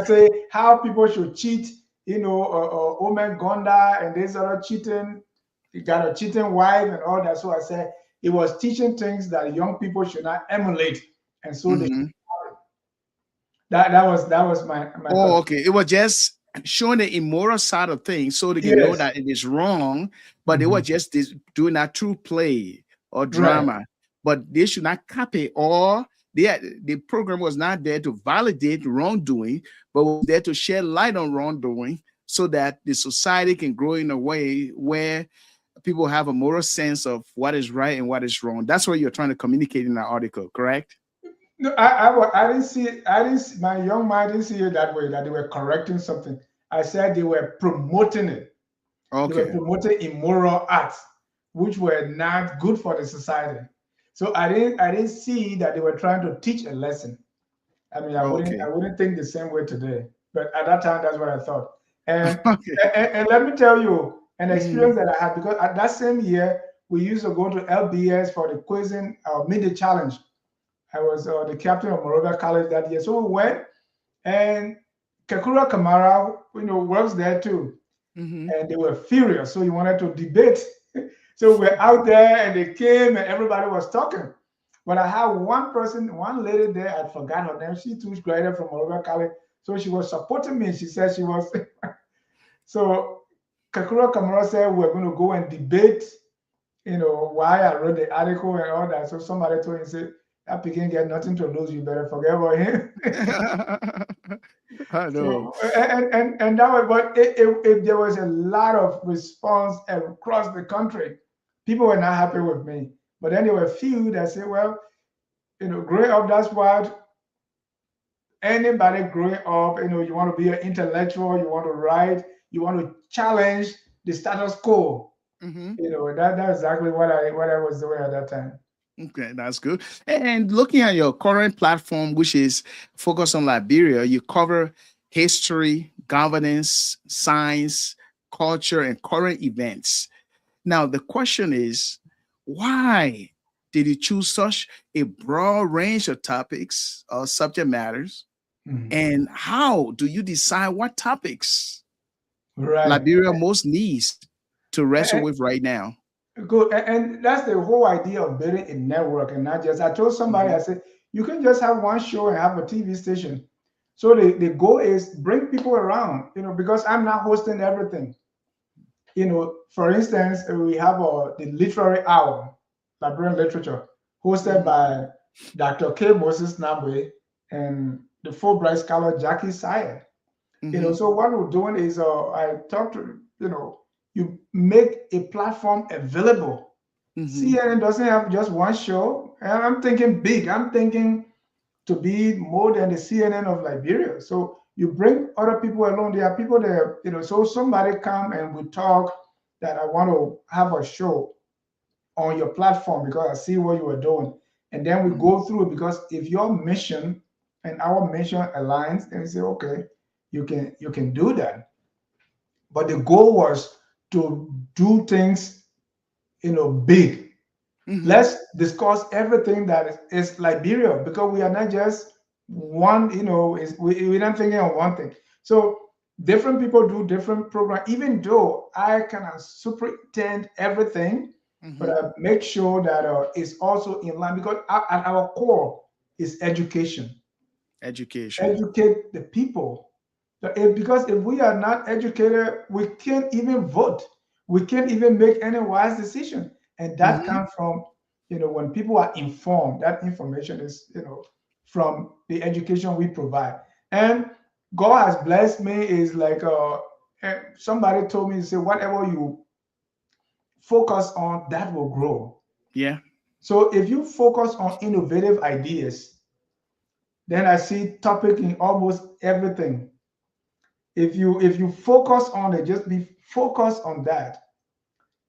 Say how people should cheat, Omen Gonda and this other cheating. He got a cheating wife and all that. So I said he was teaching things that young people should not emulate. And so Mhm. that was my Oh, thought. okay. It was just showing the immoral side of things so they can know Yes. that it is wrong, but they were Mhm. just doing that through play or Right. drama. But they should not copy or the program was not there to validate wrongdoing, but was there to shed light on wrongdoing so that the society can grow in a way where people have a moral sense of what is right and what is wrong. That's what you're trying to communicate in that article, correct? No, I didn't see. My young mind didn't see it that way. That they were correcting something. I said they were promoting it. They were Okay. promoting immoral acts, which were not good for the society. So I didn't see that they were trying to teach a lesson. I mean, I Okay. wouldn't think the same way today. But at that time, that's what I thought. And Okay. and let me tell you an Mhm. experience that I had, because at that same year we used to go to LBS for the quizzing midday challenge. I was the captain of Morovia College that year, so we went, and Kakura Kamara, works there too, Mhm. and they were furious. So he wanted to debate. So we're out there, and they came, and everybody was talking. But I had one person, one lady there, I forgot her name. She too graduated from Morovia College, so she was supporting me. She said she was. So Kakura Kamara said we're going to go and debate, why I wrote the article and all that. So somebody told him, say, that Peking get nothing to lose, you better forget about him. I know. So and that was, but there was a lot of response across the country. People were not happy with me, but then there were a few that said, well, growing up, that's what anybody growing up, you want to be an intellectual, you want to write, you want to challenge the status quo. Mhm. That's exactly what I was doing at that time. Okay, that's good. And looking at your current platform, which is focused on Liberia, you cover history, governance, science, culture, and current events. Now, the question is, why did you choose such a broad range of topics or subject matters? Mhm. And how do you decide what topics Right. Liberia most needs to wrestle And, with right now? good. And that's the whole idea of building a network, and not just. I told somebody, I Mhm. said, you can just have one show and have a TV station. So the goal is bring people around, because I'm not hosting everything. For instance, we have the literary hour, Liberian literature, hosted Mhm. by Dr. K. Moses Nabwe and the Fulbright scholar Jackie Syed. Mhm. So what we're doing is I talk to, you make a platform available. Mhm. CNN doesn't have just one show. And I'm thinking big. I'm thinking to be more than the CNN of Liberia. So you bring other people along. There are people there, so somebody come and we talk that I want to have a show on your platform because I see what you are doing. And then we Mhm. go through it, because if your mission and our mission aligns, then we say, okay, you can do that. But the goal was to do things, big. Mhm. Let's discuss everything that is Liberia, because we are not just one, we're not thinking of one thing. So different people do different programs, even though I kind of superintend everything, but Mhm. I make sure that it's also in line, because at our core is education. Education. Educate the people. Because if we are not educated, we can't even vote. We can't even make any wise decision. And that Mhm. comes from, when people are informed, that information is, from the education we provide. And God has blessed me is like somebody told me to say, whatever you focus on, that will grow. Yeah. So if you focus on innovative ideas, then I see topic in almost everything. If you focus on it, just be focused on that,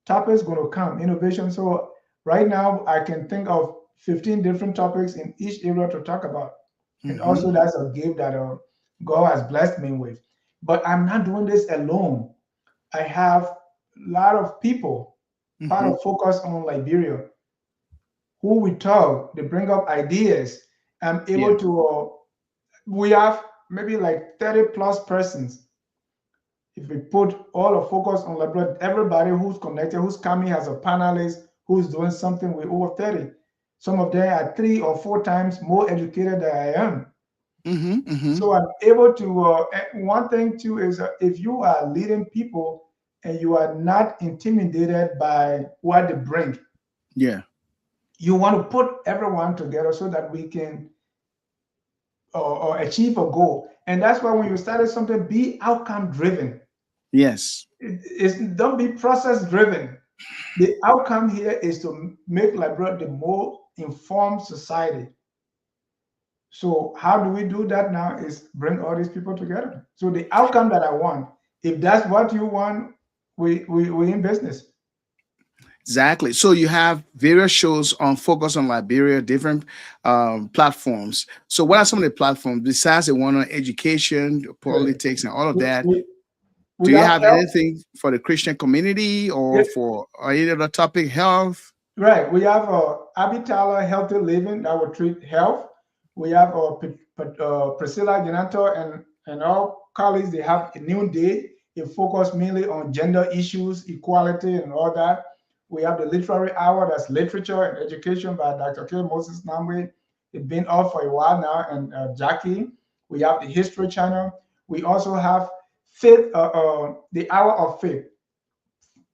topics going to come, innovation. So right now I can think of 15 different topics in each area to talk about. And Mhm. also that's a gift that God has blessed me with. But I'm not doing this alone. I have a lot of people part Mhm. of Focus on Liberia who we talk, they bring up ideas. I'm Yeah. able to we have maybe like 30 plus persons. If we put all the focus on Liberia, everybody who's connected, who's coming as a panelist, who's doing something with over 30. Some of them are 3 or 4 times more educated than I am. Mhm. Mhm. So I'm able to, one thing too is if you are leading people and you are not intimidated by what they bring, Yeah. you want to put everyone together so that we can or achieve a goal. And that's why when you started something, be outcome driven. Yes. Don't be process driven. The outcome here is to make Liberia the more informed society. So how do we do that now is bring all these people together. So the outcome that I want, if that's what you want, we in business. Exactly. So you have various shows on focus on Liberia, different platforms. So what are some of the platforms besides the one on education, Good. politics, and all of We, that? we, Do we you have have health. anything for the Christian community Yeah, or any other topic? Health? right. We have Abitala Healthy Living that will treat health. We have Priscilla Ginato and all colleagues. They have a new day. They focus mainly on gender issues, equality, and all that. We have the Literary Hour, that's literature and education by Dr. K. Moses Namwe. It's been off for a while now, and Jackie. We have the History Channel. We also have Faith, the Hour of Faith.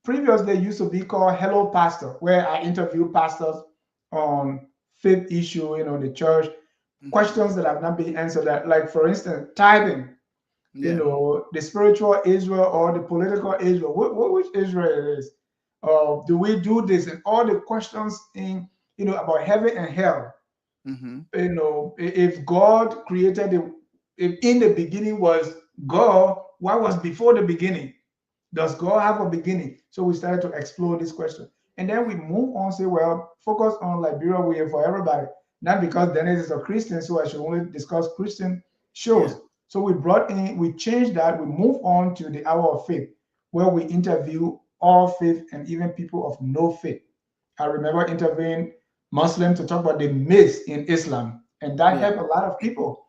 Previously, it used to be called Hello Pastor, where I interview pastors on faith issue, the church, Mhm. questions that have not been answered. That, like for instance, tithing, Yeah. the spiritual Israel or the political Israel, which Israel it is. Do we do this? And all the questions about heaven and hell. Hmm. If God created if in the beginning was God, what was before the beginning? Does God have a beginning? So we started to explore this question. And then we move on, say, well, focus on Liberia we are for everybody. Not because Dennis is a Christian, so I should only discuss Christian Yeah. shows. So we changed that, we move on to the Hour of Faith, where we interview all faith and even people of no faith. I remember interviewing Muslims to talk about the myths in Islam, and that Yeah. helped a lot of people.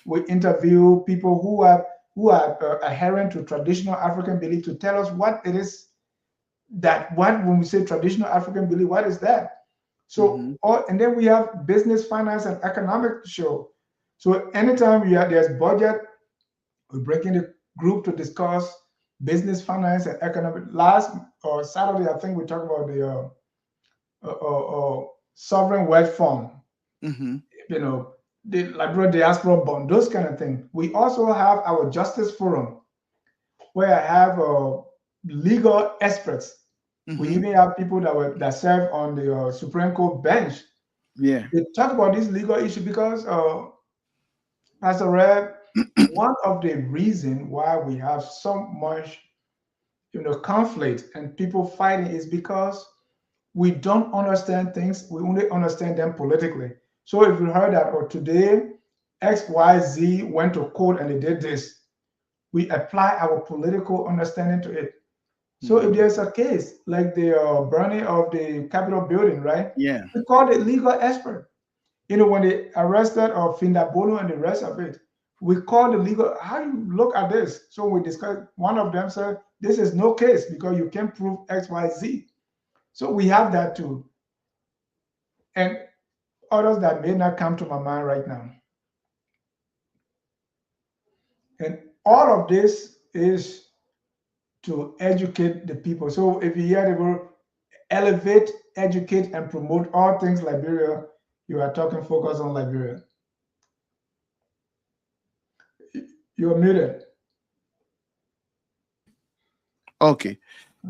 We interview people who are adherent to traditional African belief to tell us what it is that what when we say traditional African belief, what is that? So Hmm. and then we have business, finance, and economic show. So anytime there's budget, we break in the group to discuss business, finance, and economic. Last or Saturday, I think we talked about the sovereign wealth fund, Hmm. you know, the Liberia diaspora bond, those kind of things. We also have our justice forum where I have legal experts. We Hmm. even have people that serve on the Supreme Court bench. Yeah. They talk about this legal issue because Pastor Red, one of the reason why we have so much conflict and people fighting is because we don't understand things. We only understand them politically. So if you heard that, or today, XYZ went to court and they did this, we apply our political understanding to it. So if Hmm. there's a case like the burning of the Capitol building, right? Yeah. We call the legal expert. When they arrested Findabolo and the rest of it, we call the legal. How do you look at this? So we discussed. One of them said, "This is no case because you can't prove X, Y, Z." So we have that too, and others that may not come to my mind right now. And all of this is to educate the people. So if you hear the word elevate, educate, and promote all things Liberia, you are talking focus on Liberia. You're muted. Okay.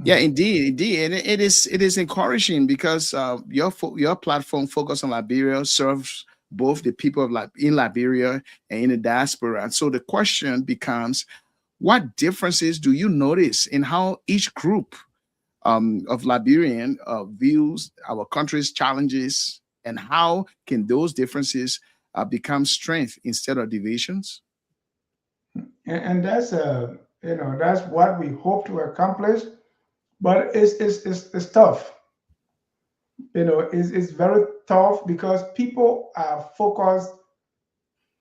Yeah, Mhm. indeed, indeed, and it is encouraging because your platform focus on Liberia serves both the people of in Liberia and in the diaspora. And so the question becomes, what differences do you notice in how each group of Liberian views our country's challenges, and how can those differences become strength instead of divisions? And that's what we hope to accomplish. But it's tough. It's very tough because people are focused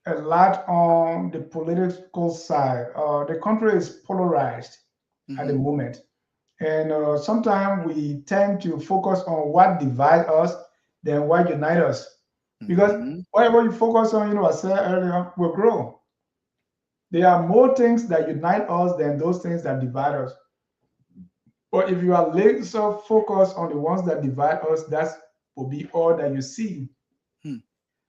a lot on the political side. The country is polarized at the Hmm. moment. And sometimes we tend to focus on what divides us than what unites us. Because Hmm. whatever you focus on, I said earlier, will grow. There are more things that unite us than those things that divide us. But if you are laser focused on the ones that divide us, that will be all that you see.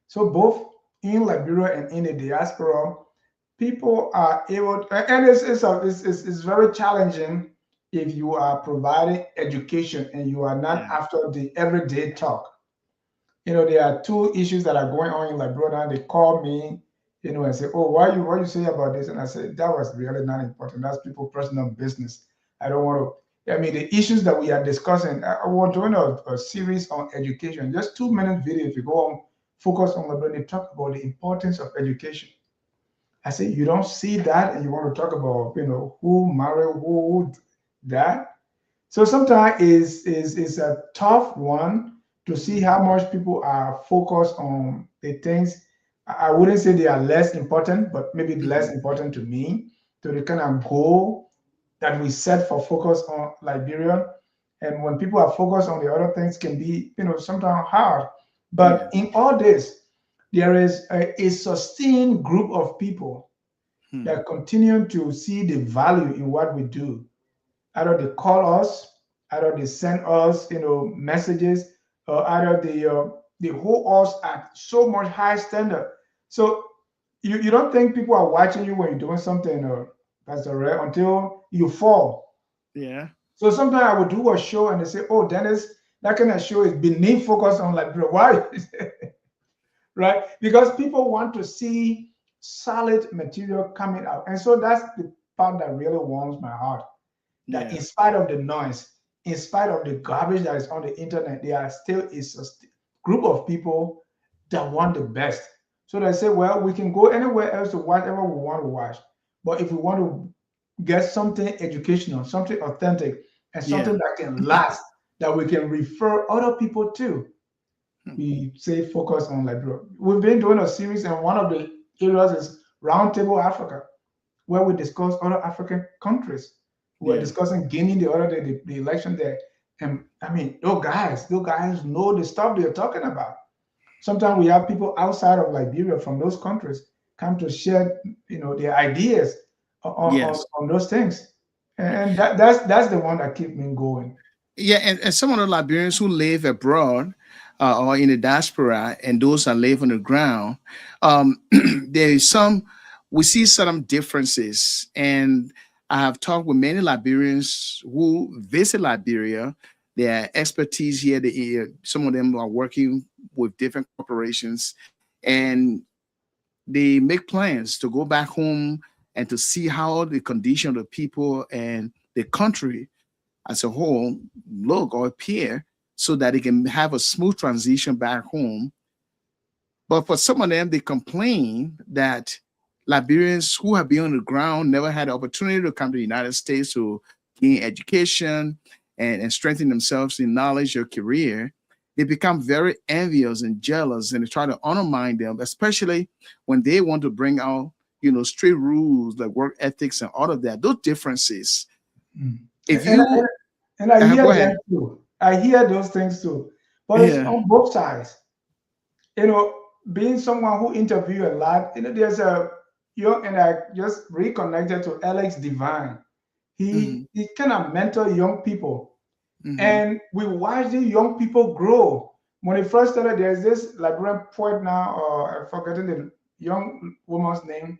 So both in Liberia and in the diaspora, people are able, and it's very challenging if you are providing education and you are not Yeah. after the everyday talk. There are two issues that are going on in Liberia. They call me, and say, "Oh, what you say about this?" And I said, "That was really not important. That's people personal business. I don't want to." I mean, the issues that we are discussing. We're doing a series on education. Just 2 minute video. If you go on, focus on Liberia, they talk about the importance of education. I say, you don't see that, and you want to talk about, who married who, that. So sometimes is a tough one to see how much people are focused on the things. I wouldn't say they are less important, but maybe less Mhm. important to me, to the kind of goal that we set for focus on Liberia. And when people are focused on the other things, can be, sometimes hard. But Yes. in all this, there is a sustained group of people Hmm. that continue to see the value in what we do. Either they call us, either they send us, messages, or either they hold us at so much high standard. So you don't think people are watching you when you're doing something, Pastor Ray, until you fall. Yeah. So sometimes I would do a show and they say, "Oh, Dennis, that kind of show is beneath focus on like, bro, why?" Right? Because people want to see solid material coming out. And so that's the part that really warms my heart. That in Yeah. spite of the noise, in spite of the garbage that is on the internet, there are still is a group of people that want the best. So they say, well, we can go anywhere else to whatever we want to watch. But if we want to get something educational, something authentic, and something Yeah. that can last, that we can refer other people to, Hmm. we say focus on Liberia. We've been doing a series, and one of the areas is Roundtable Africa, where we discuss other African countries. We were Yeah. discussing Guinea the other day, the election there. And I mean, those guys know the stuff they're talking about. Sometimes we have people outside of Liberia from those countries come to share, their ideas Yes. on those things. And that's the one that keeps me going. Yeah, and some of the Liberians who live abroad or in the diaspora, and those that live on the ground, there is some, we see some differences. And I have talked with many Liberians who visit Liberia. Their expertise here, some of them are working with different corporations, and they make plans to go back home and to see how the condition of the people and the country as a whole look or appear, so that they can have a smooth transition back home. But for some of them, they complain that Liberians who have been on the ground never had the opportunity to come to the United States to gain education and strengthen themselves in knowledge or career. They become very envious and jealous, and they try to undermine them, especially when they want to bring out, strict rules like work ethics and all of that. Those differences. Mm. If And, you and I go hear ahead. them too. I hear those things too. But it's Yeah. on both sides. you know, Being someone who interview a lot, there's a young, and I just reconnected to Alex Divine. Hmm. He kind of mentor young people, Hmm. and we watch the young people grow. When it first started, there's this Liberian poet now, I'm forgetting the young woman's name.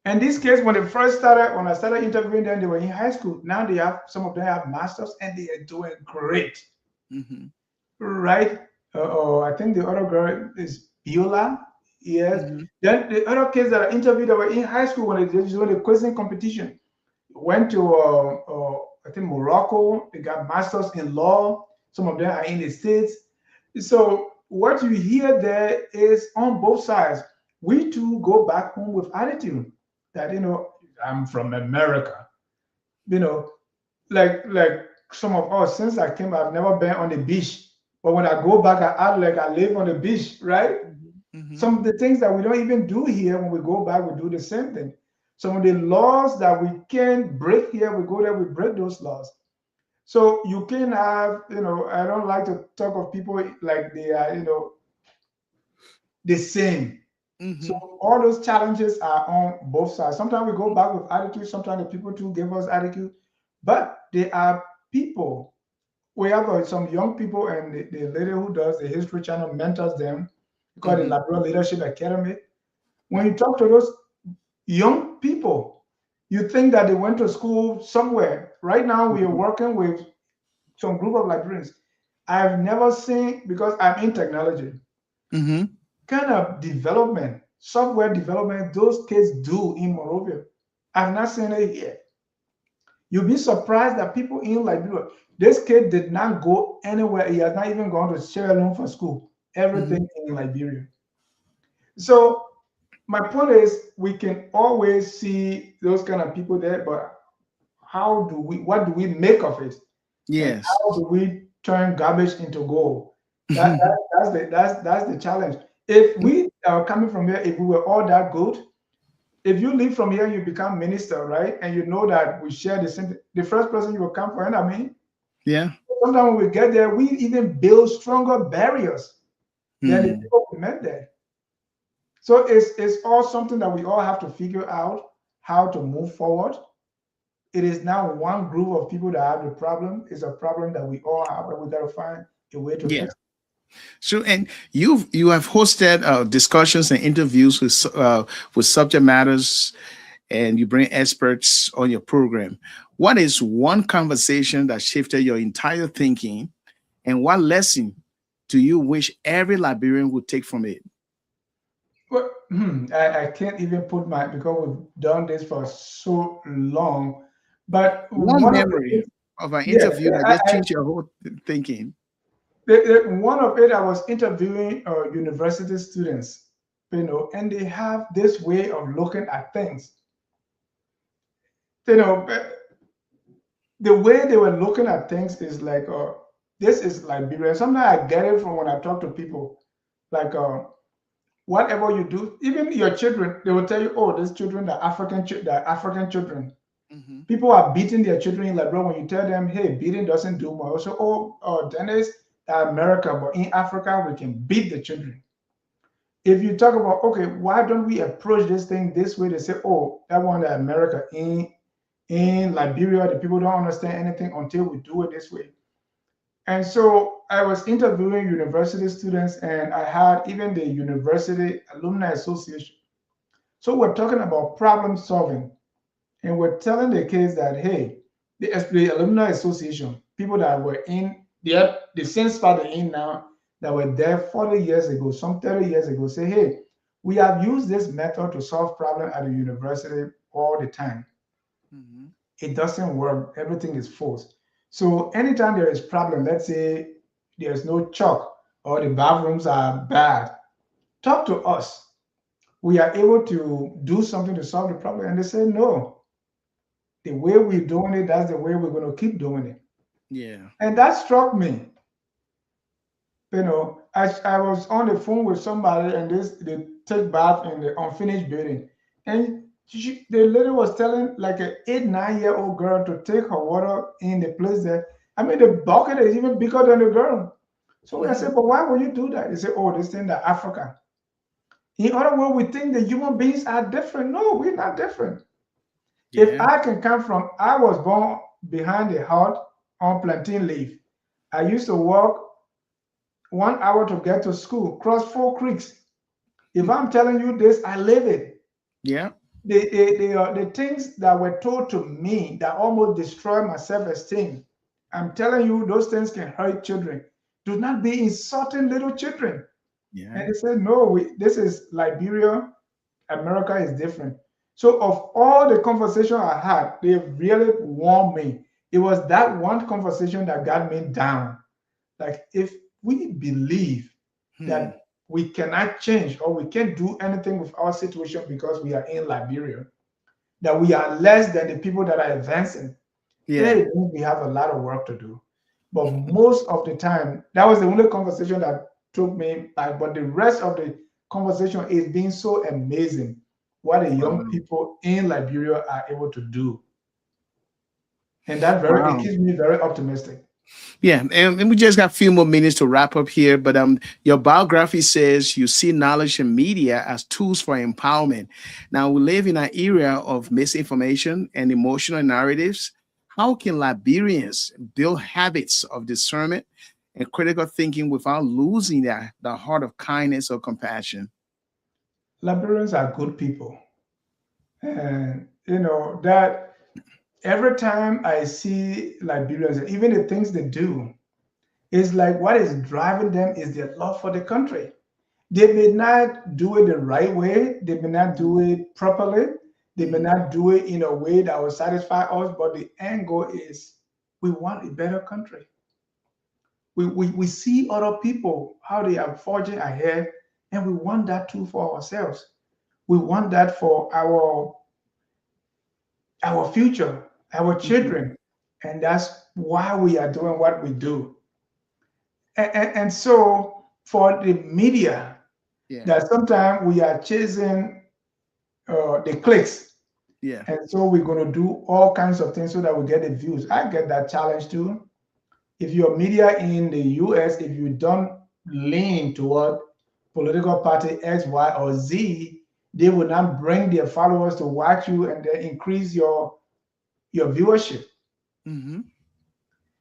And this case, when they first started, when I started interviewing them, they were in high school. Now they have some of them have masters, and they are doing great, Hmm. right? I think the other girl is Biola. Yes. Hmm. Then the other kids that I interviewed that were in high school when they did the quizzing competition went to I think Morocco. They got masters in law. Some of them are in the states. So what you hear there is on both sides. We too go back home with attitude that I'm from America. You know, like some of us, since I came, I've never been on the beach. But when I go back, I act like I live on the beach, right? Hmm. Hmm. Some of the things that we don't even do here, when we go back, we do the same thing. Some of the laws that we can break here, we go there, we break those laws. So you can have, I don't like to talk of people like they are, the same. So Hmm. all those challenges are on both sides. Sometimes we go back with attitude, sometimes the people too give us attitude, but they are people. We have some young people, and the lady who does the History Channel mentors them. We call it Hmm. Liberal Leadership Academy. When you talk to those young people, you think that they went to school somewhere. Right now, we are Hmm. working with some group of librarians. I've never seen, because I'm in technology, Mm-hmm. kind of development, software development those kids do in Morovia. I've not seen it here. You'll be surprised that people in Liberia, this kid did not go anywhere. He has not even gone to Sierra Leone for school. Mm-hmm. Everything in Liberia. So my point is, we can always see those kind of people there, but what do we make of it? And Yes. how do we turn garbage into gold? That's the challenge. If we are coming from here, if we were all that good, if you leave from here, you become minister, right? And you know that we share the same. The first person you will come for, and I mean, Yeah. sometimes when we get there, we even build stronger barriers than the Hmm. people we met there. So it's all something that we all have to figure out how to move forward. It is now one group of people that have the problem. It's a problem that we all have, and we got to find a way to Yeah. fix So, and you have hosted discussions and interviews with subject matters, and you bring experts on your program. What is one conversation that shifted your entire thinking, and what lesson do you wish every Liberian would take from it? it. Well, I can't even put my, because we've done this for so long. But One one of the memory things, of an yeah, interview that just changed your whole thinking. one of it, I was interviewing university students, and they have this way of looking at things. You know, the way they were looking at things is like, this is Liberia. Sometimes I get it from when I talk to people, like, whatever you do, even your children, they will tell you, oh, these children are they're African children. Hmm. People are beating their children in Liberia. When you tell them, hey, beating doesn't do more. Also, Dennis, America, but in Africa, we can beat the children. If you talk about, okay, why don't we approach this thing this way? They say, oh, that one that America in Liberia, the people don't understand anything until we do it this way. And so I was interviewing university students, and I had even the University Alumni Association. So we're talking about problem solving, and we're telling the kids that, hey, the Alumni Association, people that were in the same spot they're in now, that were there 40 years ago, some 30 years ago, say, hey, we have used this method to solve problems at the university all the time. Hmm. It doesn't work. Everything is forced. So anytime there is problem, let's say there's no chalk or the bathrooms are bad, talk to us. We are able to do something to solve the problem. And they say, no, the way we're doing it, that's the way we're going to keep doing it. Yeah. And that struck me. I was on the phone with somebody, and they take bath in the unfinished building. And the lady was telling like an 8, 9 year old girl to take her water in the place there. I mean, the bucket is even bigger than the girl. So I said, but why would you do that? They said, oh, this thing that Africa. In other words, we think the human beings are different. No, we're not different. If Yeah. I can come from, I was born behind the hut on plantain leaf. I used to walk 1 hour to get to school, cross 4 creeks. If I'm telling you this, I live it. Yeah. The things that were told to me that almost destroy my self-esteem, I'm telling you, those things can hurt children. Do not be insulting little children. And Yeah. they said, no, this is Liberia. America is different. So of all the conversation I had, they really warned me. It was that one conversation that got me down. Like, if we believe Hmm. that we cannot change or we can't do anything with our situation because we are in Liberia, that we are less than the people that are advancing, then Yeah. it means we have a lot of work to do. But most of the time, that was the only conversation that took me back. But the rest of the conversation is being so amazing what the young Wow. people in Liberia are able to do. And it Wow. keeps me very optimistic. Yeah, and we just got a few more minutes to wrap up here. But your biography says you see knowledge and media as tools for empowerment. Now we live in an era of misinformation and emotional narratives. How can Liberians build habits of discernment and critical thinking without losing the heart of kindness or compassion? Liberians are good people. And that every time I see Liberians, even the things they do, It's like what is driving them is their love for the country. They may not do it the right way, they may not Mhm. do it properly, they may Mhm. not do it in a way that will satisfy us, but the end goal is we want a better country. We see other people, how they are forging ahead, and we want that too for ourselves. We want that for our future, our Mhm. children. And that's why we are doing what we do. And so for the media, Yeah. that sometimes we are chasing the clicks. Yeah. And so we're going to do all kinds of things so that we get the views. I get that challenge too. If your media in the US, if you don't lean toward political party X, Y, or Z, they will not bring their followers to watch you and then increase your viewership. Mhm.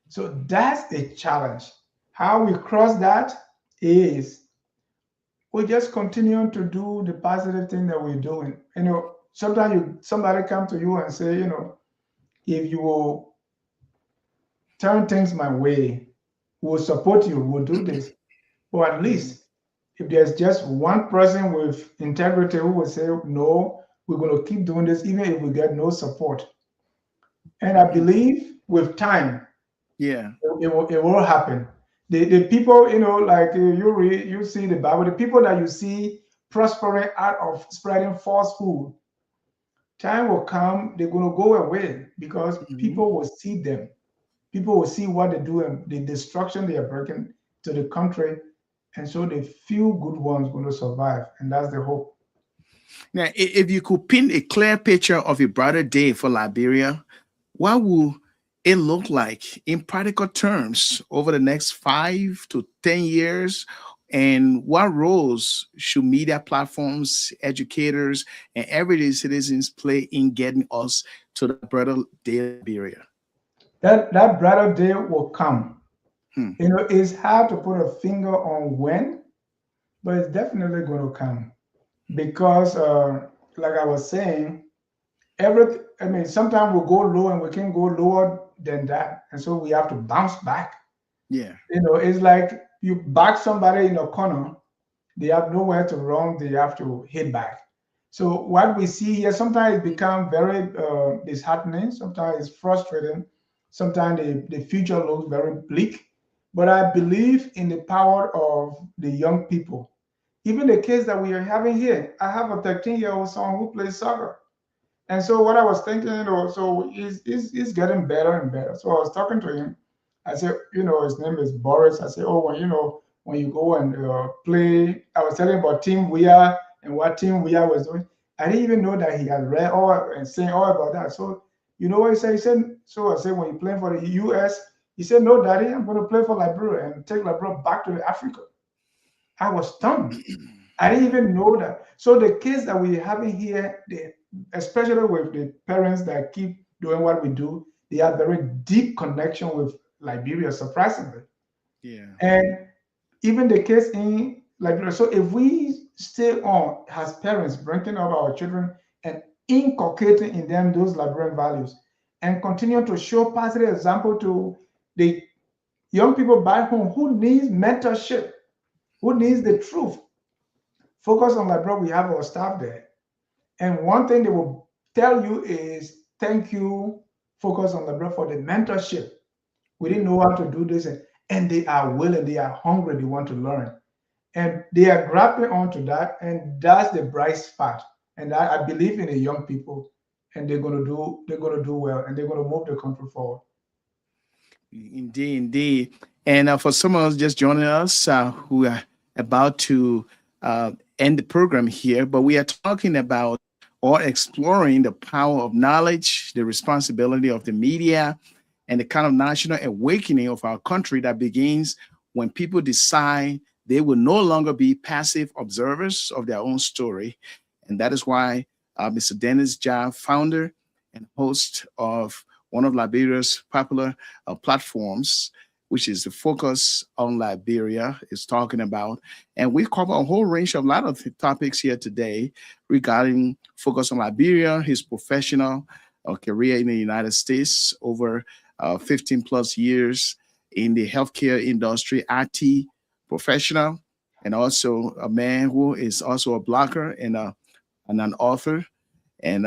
So that's a challenge. How we cross that is we just continue to do the positive thing that we're doing. Sometimes somebody come to you and say, if you will turn things my way, we'll support you, we'll do this. Or at Mhm. least if there's just one person with integrity who will say, no, we're going to keep doing this, even if we get no support. And I Mm. believe with time, Yeah. it will happen. The people, like you see the Bible, the people that you see prospering out of spreading falsehood, time will come, they're going to go away because Mhm. people will see them. People will see what they're doing, the destruction they are bringing to the country. And so the few good ones going to survive. And that's the hope. Now, if you could paint a clear picture of a brighter day for Liberia, what would it look like in practical terms over the next 5 to 10 years? And what roles should media platforms, educators, and everyday citizens play in getting us to the brighter day Liberia? That brighter day will come. Hmm. It's hard to put a finger on when, but it's definitely going to come because, like I was saying, I mean, sometimes we'll go low and we can go lower than that. And so we have to bounce back. Yeah. It's like you back somebody in a corner, they have nowhere to run, they have to hit back. So what we see here sometimes it becomes very disheartening, sometimes it's frustrating, sometimes the future looks very bleak. But I believe in the power of the young people. Even the kids that we are having here, I have a 13-year-old son who plays soccer. And so what I was thinking, so he's getting better and better. So I was talking to him. I said, his name is Boris. I said, oh, when you go and play, I was telling him about Team We Are and what Team We Are was doing. I didn't even know that he had read all and saying all about that. So you know what he said? He said, so I said, when you're playing for the US, he said, no, Daddy, I'm going to play for Liberia and take Liberia back to Africa. I was stunned. I didn't Yeah. even know that. So the kids that we're having here, especially with the parents that keep doing what we do, they have very deep connection with Liberia, surprisingly. Yeah. And even the case in Liberia. So if we stay on as parents, bringing up our children and inculcating in them those Liberian values, and continue to show positive example to the young people back home who needs mentorship, who needs Mhm. the truth. Focus on Liberia. We have our staff there. And one thing they will tell you is thank you, Focus on Liberia, for the mentorship. We didn't Yeah. know how to do this. And they are willing, they are hungry, they want to learn. And they are grappling onto that. And that's the bright spot. And I believe in the young people, and they're gonna do well, and they're gonna move the country forward. Indeed, indeed. And for some of us just joining us who are about to uh, end the program here, but we are talking about or exploring the power of knowledge, the responsibility of the media, and the kind of national awakening of our country that begins when people decide they will no longer be passive observers of their own story. And that is why Mr. Dennis Jah, founder and host of one of Liberia's popular platforms, which is the Focus on Liberia, is talking about. And we cover a whole range of a lot of topics here today regarding Focus on Liberia, his professional career in the United States over 15 plus years, in the healthcare industry, IT professional, and also a man who is also a blogger and an author. And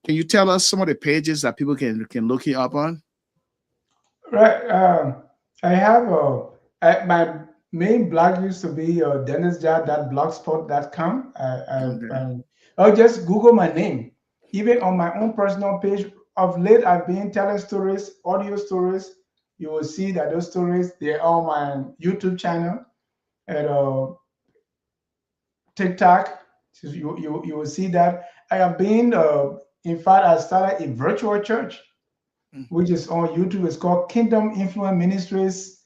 can you tell us some of the pages that people can look you up on? Right. I have my main blog used to be dennisjah.blogspot.com. Okay. I'll just Google my name. Even on my own personal page, of late, I've been telling stories, audio stories. You will see that those stories, they're on my YouTube channel and TikTok. So you will see that. I have been, in fact, I started a virtual church, which is on YouTube. It's called Kingdom Influence Ministries.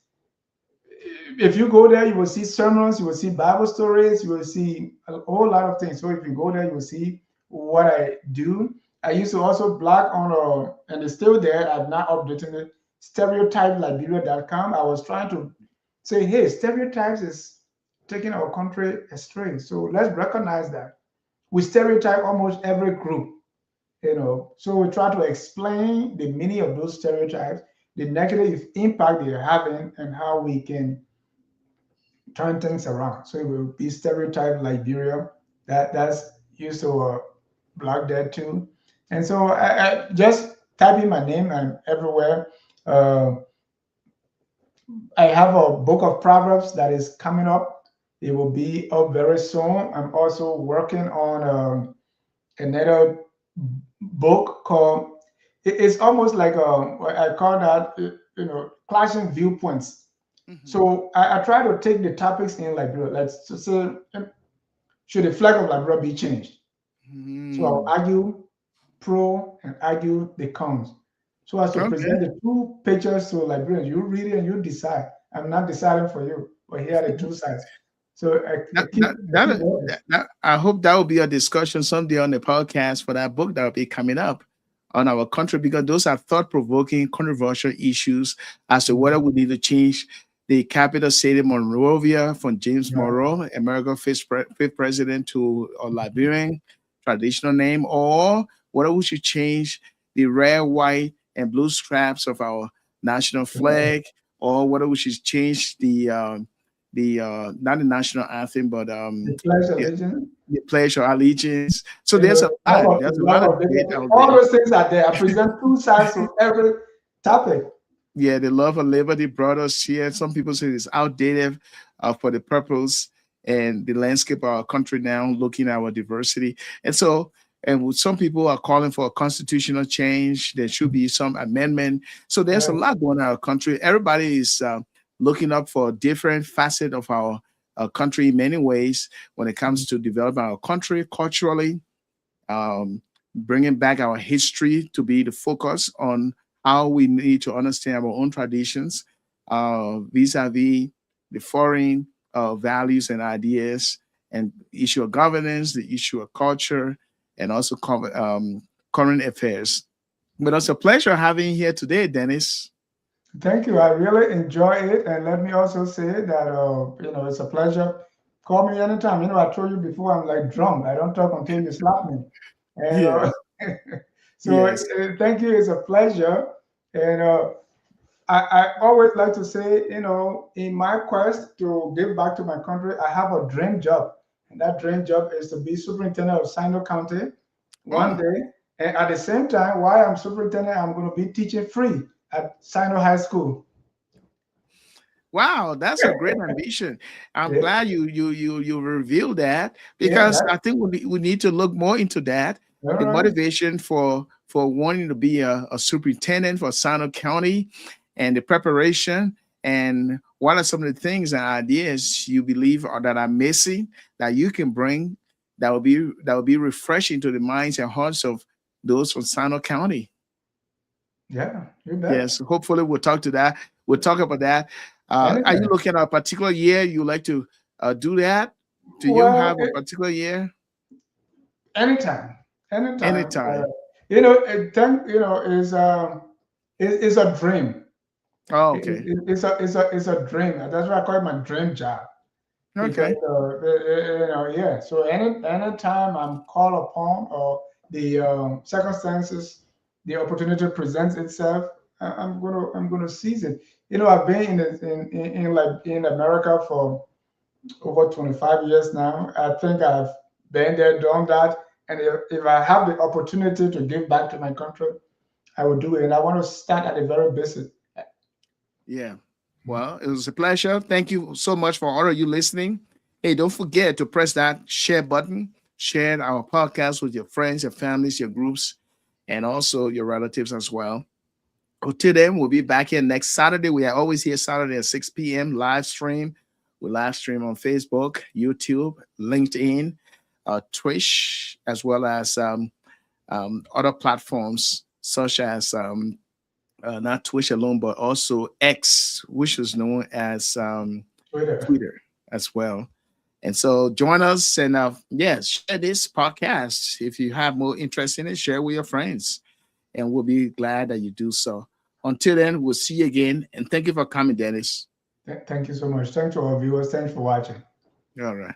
If you go there, you will see sermons, you will see Bible stories, you will see a whole lot of things. So if you go there, you will see what I do. I used to also blog on, and it's still there. I've not updated it. Stereotypeliberia.com. I was trying to say, hey, stereotypes is taking our country astray. So let's recognize that we stereotype almost every group. So we try to explain the meaning of those stereotypes, the negative impact they're having, and how we can turn things around. So it will be stereotype Liberia. That's used to blog that too. And so I just type in my name and everywhere. Uh, I have a book of Proverbs that is coming up. It will be up very soon. I'm also working on another book called. It's almost like what I call that. Clashing viewpoints. Mhm. So I try to take the topics in Liberia. Let's just say, should the flag of Liberia be changed? So I'll Mhm. argue pro and argue the cons. So as to Okay. present the two pictures to Liberians, you read it and you decide. I'm not deciding for you, but here are the two sides. So That, that, I keep that, working. I hope that will be a discussion someday on the podcast for that book that will be coming up on our country, because those are thought-provoking, controversial issues as to whether we need to change the capital city Monrovia from James Right. Monroe, America's fifth president, to a Liberian traditional name, or whether we should change the red, white, and blue straps of our national Right. flag, or whether we should change the not the national anthem, but The Pledge of the, Allegiance. the Pledge of Allegiance. So You know, there's a lot. the There's a lot love of of debate liberty. out All there. those things are there. I present two sides to every topic. Yeah, the love of liberty brought us here. Some people say it's outdated for the purpose and the landscape of our country now, looking at our diversity. And so, some people are calling for a constitutional change. There should be some amendment. So there's a Right. lot going on in our country. Everybody is looking up for different facet of our country in many ways when it comes to developing our country culturally, um, bringing back our history to be the focus on how we need to understand our own traditions vis-a-vis the foreign values and ideas, and issue of governance, the issue of culture, and also current affairs. But it's a pleasure having you here today, Dennis. Thank you. I really enjoy it. And let me also say that, it's a pleasure. Call me anytime. I told you before, I'm like drum. I don't talk until you slap me. And Yeah. so Yes. thank you. It's a pleasure. And I always like to say, in my quest to give back to my country, I have a dream job. And that dream job is to be superintendent of Sino County one Oh, day. And at the same time, while I'm superintendent, I'm going to be teaching free at Sino High School. wow, that's a great ambition. I'm Yeah, glad you revealed that, yeah, because I think we need to look more into that. all The right. motivation for wanting to be a superintendent for Sano County, and the preparation, and what are some of the things and ideas you believe that are missing that you can bring, that will be refreshing to the minds and hearts of those from Sano County. Yeah, you bet. Yes, hopefully we'll talk to that. We'll talk about that. Are you Anytime. looking at a particular year you like to do that? Do you Well, have a particular year? anytime, anytime. Anytime. Is is a dream. Oh, okay. It's a dream. That's why I call it my dream job. Because Okay. yeah. So anytime I'm called upon, or the circumstances, the opportunity presents itself, I'm gonna seize it. You know, I've been in America for over 25 years now. I think I've been there, done that. And if I have the opportunity to give back to my country, I will do it. And I want to start at the very basic. Yeah. Well, it was a pleasure. Thank you so much for all of you listening. Hey, don't forget to press that share button. Share our podcast with your friends, your families, your groups, and also your relatives as well. Until then, we'll be back here next Saturday. We are always here Saturday at 6 p.m. live stream. We live stream on Facebook, YouTube, LinkedIn, Twitch, as well as other platforms such as not Twitch alone, but also X, which is known as Twitter. Twitter as well. And so join us and yes, share this podcast. If you have more interest in it, share with your friends. And we'll be glad that you do so. Until then, we'll see you again. And thank you for coming, Dennis. Thank you so much. Thanks to our viewers. Thanks for watching. All right.